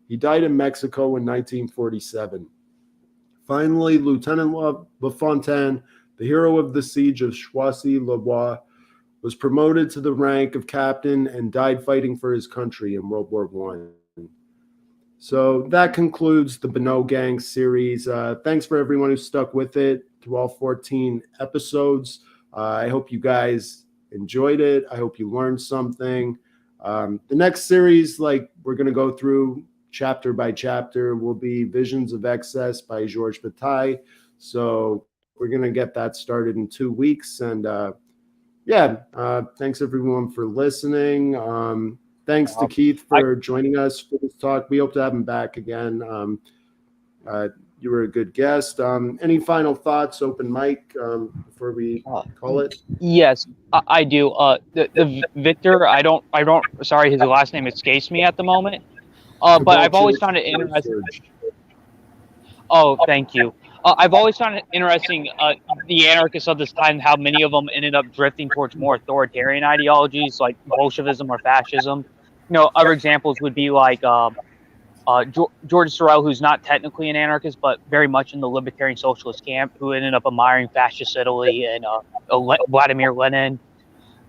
He died in Mexico in 1947. Finally, Lieutenant Lafontaine, the hero of the siege of Choisy-le-Bois, was promoted to the rank of captain and died fighting for his country in World War I. So that concludes the Bonnot Gang series. Thanks for everyone who stuck with it through all 14 episodes. I hope you guys enjoyed it. I hope you learned something. The next series, we're going to go through chapter by chapter, will be Visions of Excess by Georges Bataille. So we're going to get that started in 2 weeks. And thanks everyone for listening. Thanks to Keith for joining us for this talk. We hope to have him back again. You were a good guest. Any final thoughts, open mic, before we call it? Yes, I do. The Victor, I don't. Sorry, his last name escapes me at the moment. But I've always found it interesting. Oh, thank you. I've always found it interesting, the anarchists of this time, how many of them ended up drifting towards more authoritarian ideologies like Bolshevism or fascism. Other examples would be like George Sorel, who's not technically an anarchist, but very much in the libertarian socialist camp, who ended up admiring fascist Italy and Vladimir Lenin.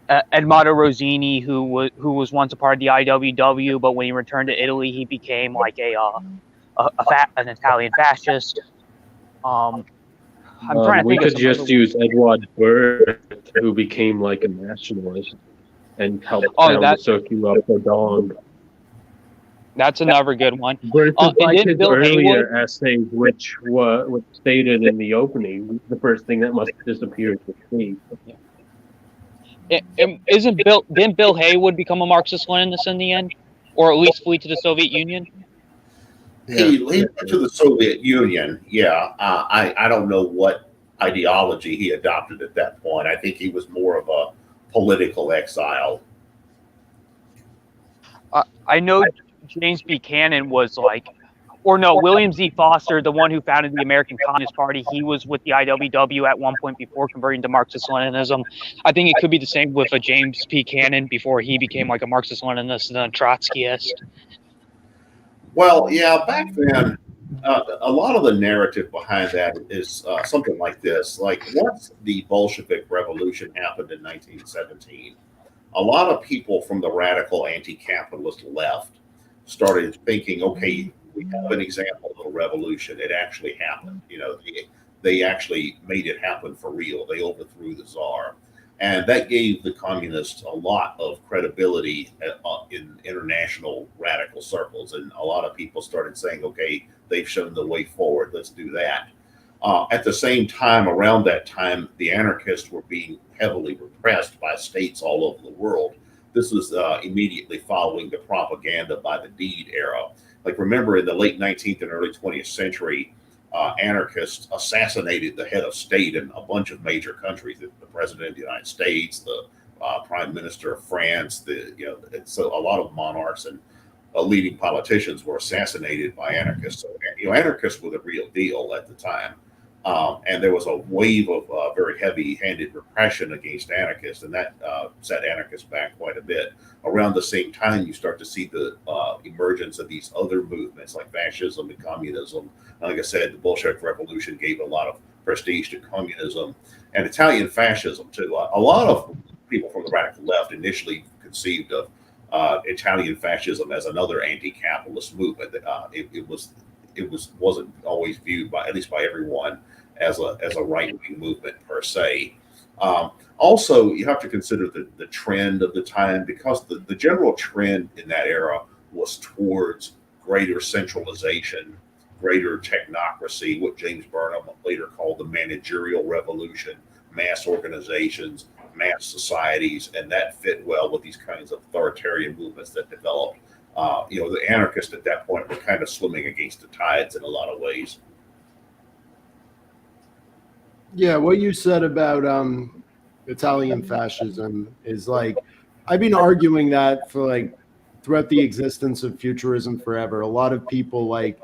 Edmondo Rossini, who was once a part of the IWW, but when he returned to Italy, he became like an Italian fascist. I'm trying to think. We could just use Edouard Berth, who became like a nationalist and helped found the Circular Pardon. That's another good one. Berth is like his earlier essay, which was stated in the opening. The first thing that must disappear is the state. Didn't Bill Haywood become a Marxist-Leninist in the end, or at least flee to the Soviet Union? He went to the Soviet Union. Yeah, I don't know what ideology he adopted at that point. I think he was more of a political exile. I know James Buchanan was William Z. Foster, the one who founded the American Communist Party. He was with the IWW at one point before converting to Marxist-Leninism. I think it could be the same with a James P. Cannon before he became like a Marxist-Leninist and a Trotskyist. Well, yeah, back then, a lot of the narrative behind that is something like this. Like, once the Bolshevik Revolution happened in 1917, a lot of people from the radical anti-capitalist left started thinking, okay, we have an example of a revolution. It actually happened. They actually made it happen for real. They overthrew the Tsar. And that gave the communists a lot of credibility in international radical circles. And a lot of people started saying, okay, they've shown the way forward. Let's do that. At the same time, around that time, the anarchists were being heavily repressed by states all over the world. This was immediately following the propaganda by the deed era. Like, remember, in the late 19th and early 20th century, anarchists assassinated the head of state in a bunch of major countries: the president of the United States, the prime minister of France. So a lot of monarchs and leading politicians were assassinated by anarchists. So, anarchists were the real deal at the time. And there was a wave of very heavy-handed repression against anarchists, and that set anarchists back quite a bit. Around the same time, you start to see the emergence of these other movements like fascism and communism. And like I said, the Bolshevik Revolution gave a lot of prestige to communism and Italian fascism too. A lot of people from the radical left initially conceived of Italian fascism as another anti-capitalist movement. It wasn't always viewed by, at least by everyone, as a right-wing movement per se. Also, you have to consider the trend of the time, because the general trend in that era was towards greater centralization, greater technocracy, what James Burnham later called the managerial revolution, mass organizations, mass societies, and that fit well with these kinds of authoritarian movements that developed. The anarchists at that point were kind of swimming against the tides in a lot of ways. Yeah, what you said about Italian fascism is like, I've been arguing that for like throughout the existence of futurism forever. A lot of people like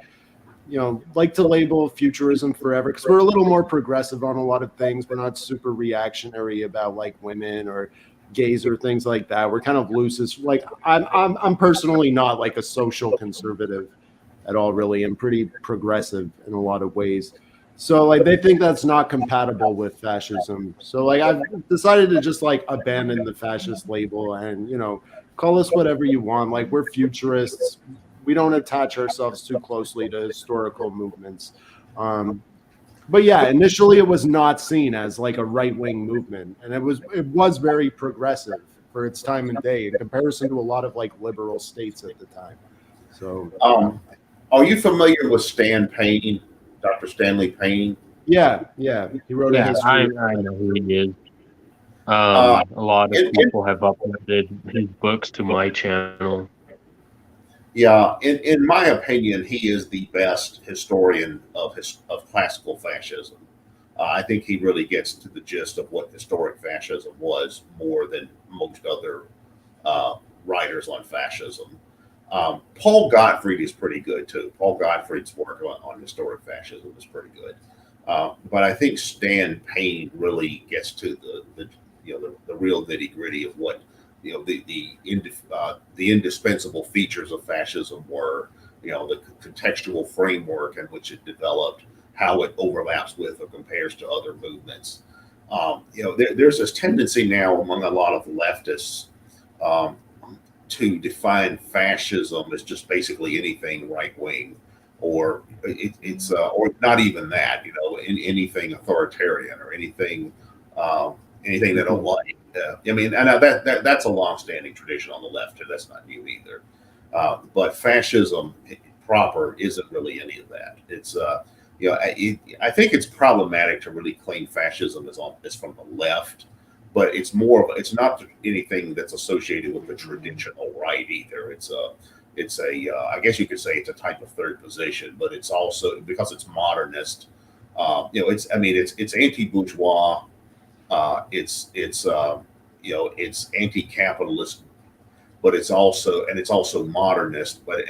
to label futurism forever because we're a little more progressive on a lot of things. We're not super reactionary about like women or gays or things like that. We're kind of loose. Like I'm personally not like a social conservative at all, really. I'm pretty progressive in a lot of ways. So like they think that's not compatible with fascism. So like I've decided to just like abandon the fascist label and call us whatever you want. Like we're futurists. We don't attach ourselves too closely to historical movements. But yeah, initially it was not seen as like a right-wing movement, and it was very progressive for its time and day in comparison to a lot of like liberal states at the time. So, are you familiar with Stan Payne, Dr. Stanley Payne? Yeah, he wrote a history. I know who he is. A lot of people have uploaded his books to my channel. Yeah, in my opinion, he is the best historian of classical fascism. I think he really gets to the gist of what historic fascism was more than most other writers on fascism. Paul Gottfried is pretty good too. Paul Gottfried's work on historic fascism is pretty good. But I think Stan Payne really gets to the real nitty gritty of what the indispensable features of fascism were, the contextual framework in which it developed, how it overlaps with or compares to other movements. There's this tendency now among a lot of leftists to define fascism as just basically anything right wing, or it's or not even that, anything authoritarian or anything they don't like. And that's a long-standing tradition on the left, and that's not new either. But fascism proper isn't really any of that. It's I think it's problematic to really claim fascism is from the left, but it's not anything that's associated with the traditional right either. It's I guess you could say it's a type of third position, but it's also, because it's modernist. It's anti-bourgeois. It's anti-capitalist, but it's also modernist. But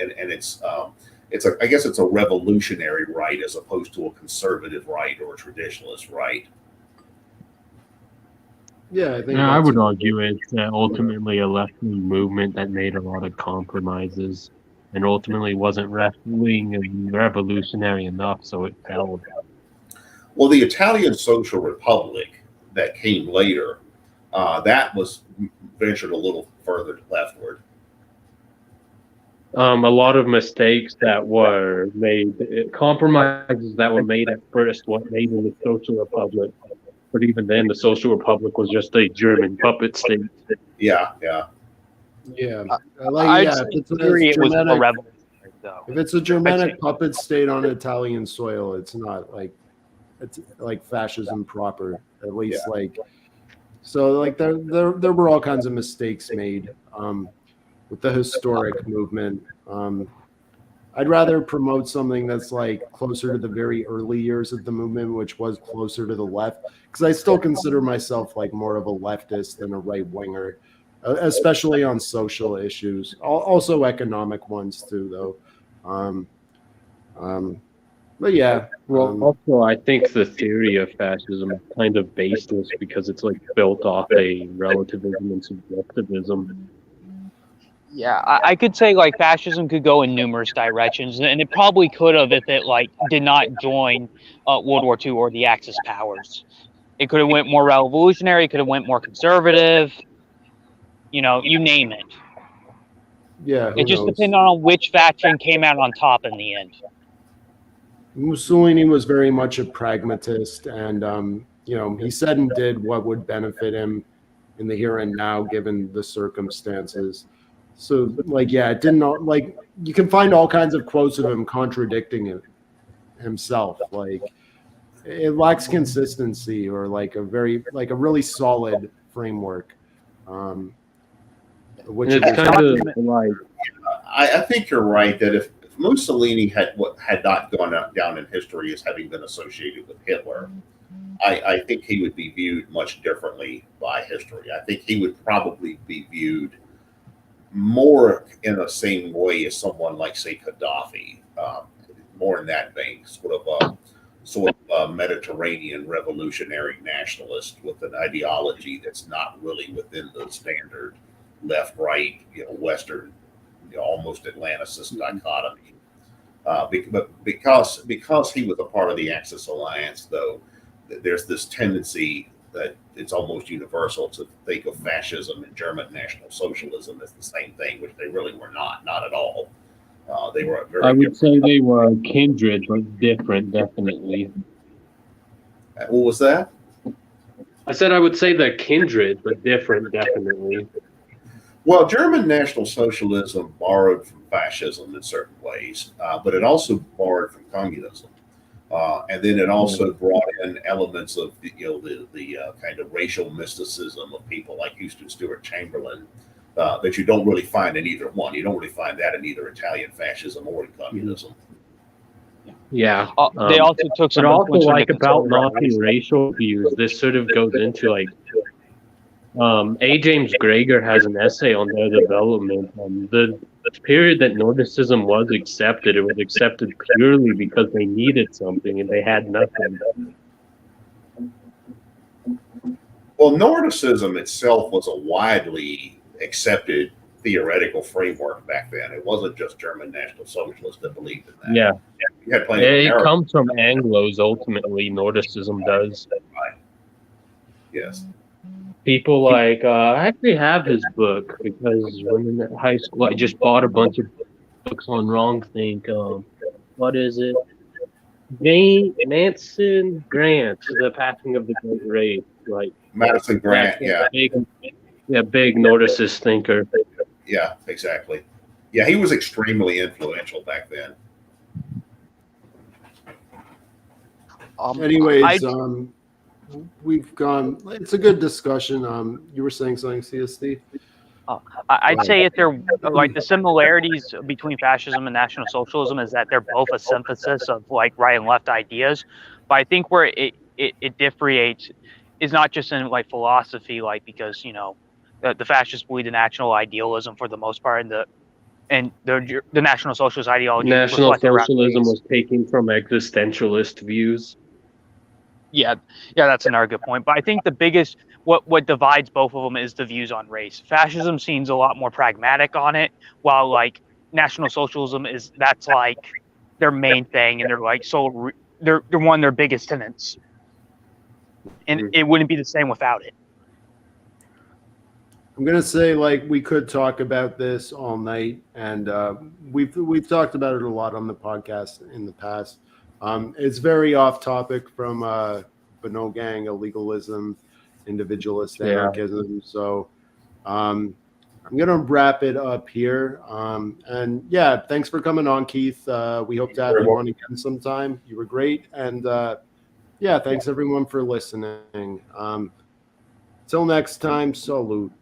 I guess it's a revolutionary right as opposed to a conservative right or a traditionalist right. Yeah, I think. I would argue it's ultimately a left-wing movement that made a lot of compromises and ultimately wasn't left-wing and revolutionary enough, so it failed. Well, the Italian Social Republic that came later, that was ventured a little further leftward. A lot of mistakes that were made, compromises that were made at first, what made it a social republic. But even then, the Social Republic was just a German puppet state. Yeah. If it's a Germanic puppet state on Italian soil, it's not like fascism proper. At least there were all kinds of mistakes made with the historic movement. I'd rather promote something that's like closer to the very early years of the movement, which was closer to the left, because I still consider myself like more of a leftist than a right winger, especially on social issues, also economic ones too, though. But yeah, Well, also, I think the theory of fascism is kind of baseless because it's like built off a relativism and subjectivism. Yeah, I could say like fascism could go in numerous directions, and it probably could have if it like did not join World War II or the Axis powers. It could have went more revolutionary. It could have went more conservative. You name it. yeah, who It just knows? depended on which faction came out on top in the end. Mussolini was very much a pragmatist, and he said and did what would benefit him in the here and now, given the circumstances. So, like, yeah, it didn't like you can find all kinds of quotes of him contradicting it himself. Like, it lacks consistency or like a really solid framework. Which And it's kind of like I think you're right that if Mussolini had not gone down in history as having been associated with Hitler, I think he would be viewed much differently by history. I think he would probably be viewed more in the same way as someone like, say, Gaddafi, more in that vein, sort of a Mediterranean revolutionary nationalist with an ideology that's not really within the standard left-right, Western, almost Atlanticist dichotomy. But because he was a part of the Axis alliance, though, there's this tendency that it's almost universal to think of fascism and German National Socialism as the same thing, which they really were not at all. They were very. I would say they were kindred, but different, definitely. What was that? I said I would say they're kindred, but different, definitely. Well, German National Socialism borrowed from fascism in certain ways, but it also borrowed from communism. And then it also brought in elements of the kind of racial mysticism of people like Houston Stewart Chamberlain that you don't really find in either one. You don't really find that in either Italian fascism or in communism. Yeah. They also took some. But also, like about Nazi racial views, this sort of goes into like. A. James Greger has an essay on their development. The period that Nordicism was accepted, it was accepted purely because they needed something and they had nothing. Well, Nordicism itself was a widely accepted theoretical framework back then. It wasn't just German National Socialists that believed in that. Yeah. You had plenty it comes from Anglos, ultimately, Nordicism does. Right. Yes. People like, I actually have his book because when in high school, I just bought a bunch of books on wrongthink. What is it? Manson Grant, The Passing of the Great Race. Like Madison Grant, yeah. Big Nordicist thinker. Yeah, exactly. Yeah, he was extremely influential back then. Anyways, we've gone. It's a good discussion. You were saying something, CSD? I'd say if they're like the similarities between fascism and National Socialism is that they're both a synthesis of like right and left ideas. But I think where it differentiates is not just in like philosophy, like because the fascists believe in national idealism for the most part, and the National Socialist ideology. National Socialism was taken from existentialist views. Yeah, that's another good point. But I think the biggest what divides both of them is the views on race. Fascism seems a lot more pragmatic on it, while like National Socialism that's like their main thing, and they're like they're one of their biggest tenets, and it wouldn't be the same without it. I'm gonna say like we could talk about this all night, and we've talked about it a lot on the podcast in the past. It's very off topic from Bonnot gang, illegalism, individualist anarchism. So I'm going to wrap it up here. And yeah, thanks for coming on, Keith. We hope to have you on again sometime. You were great. And yeah, thanks everyone for listening. Till next time, salute.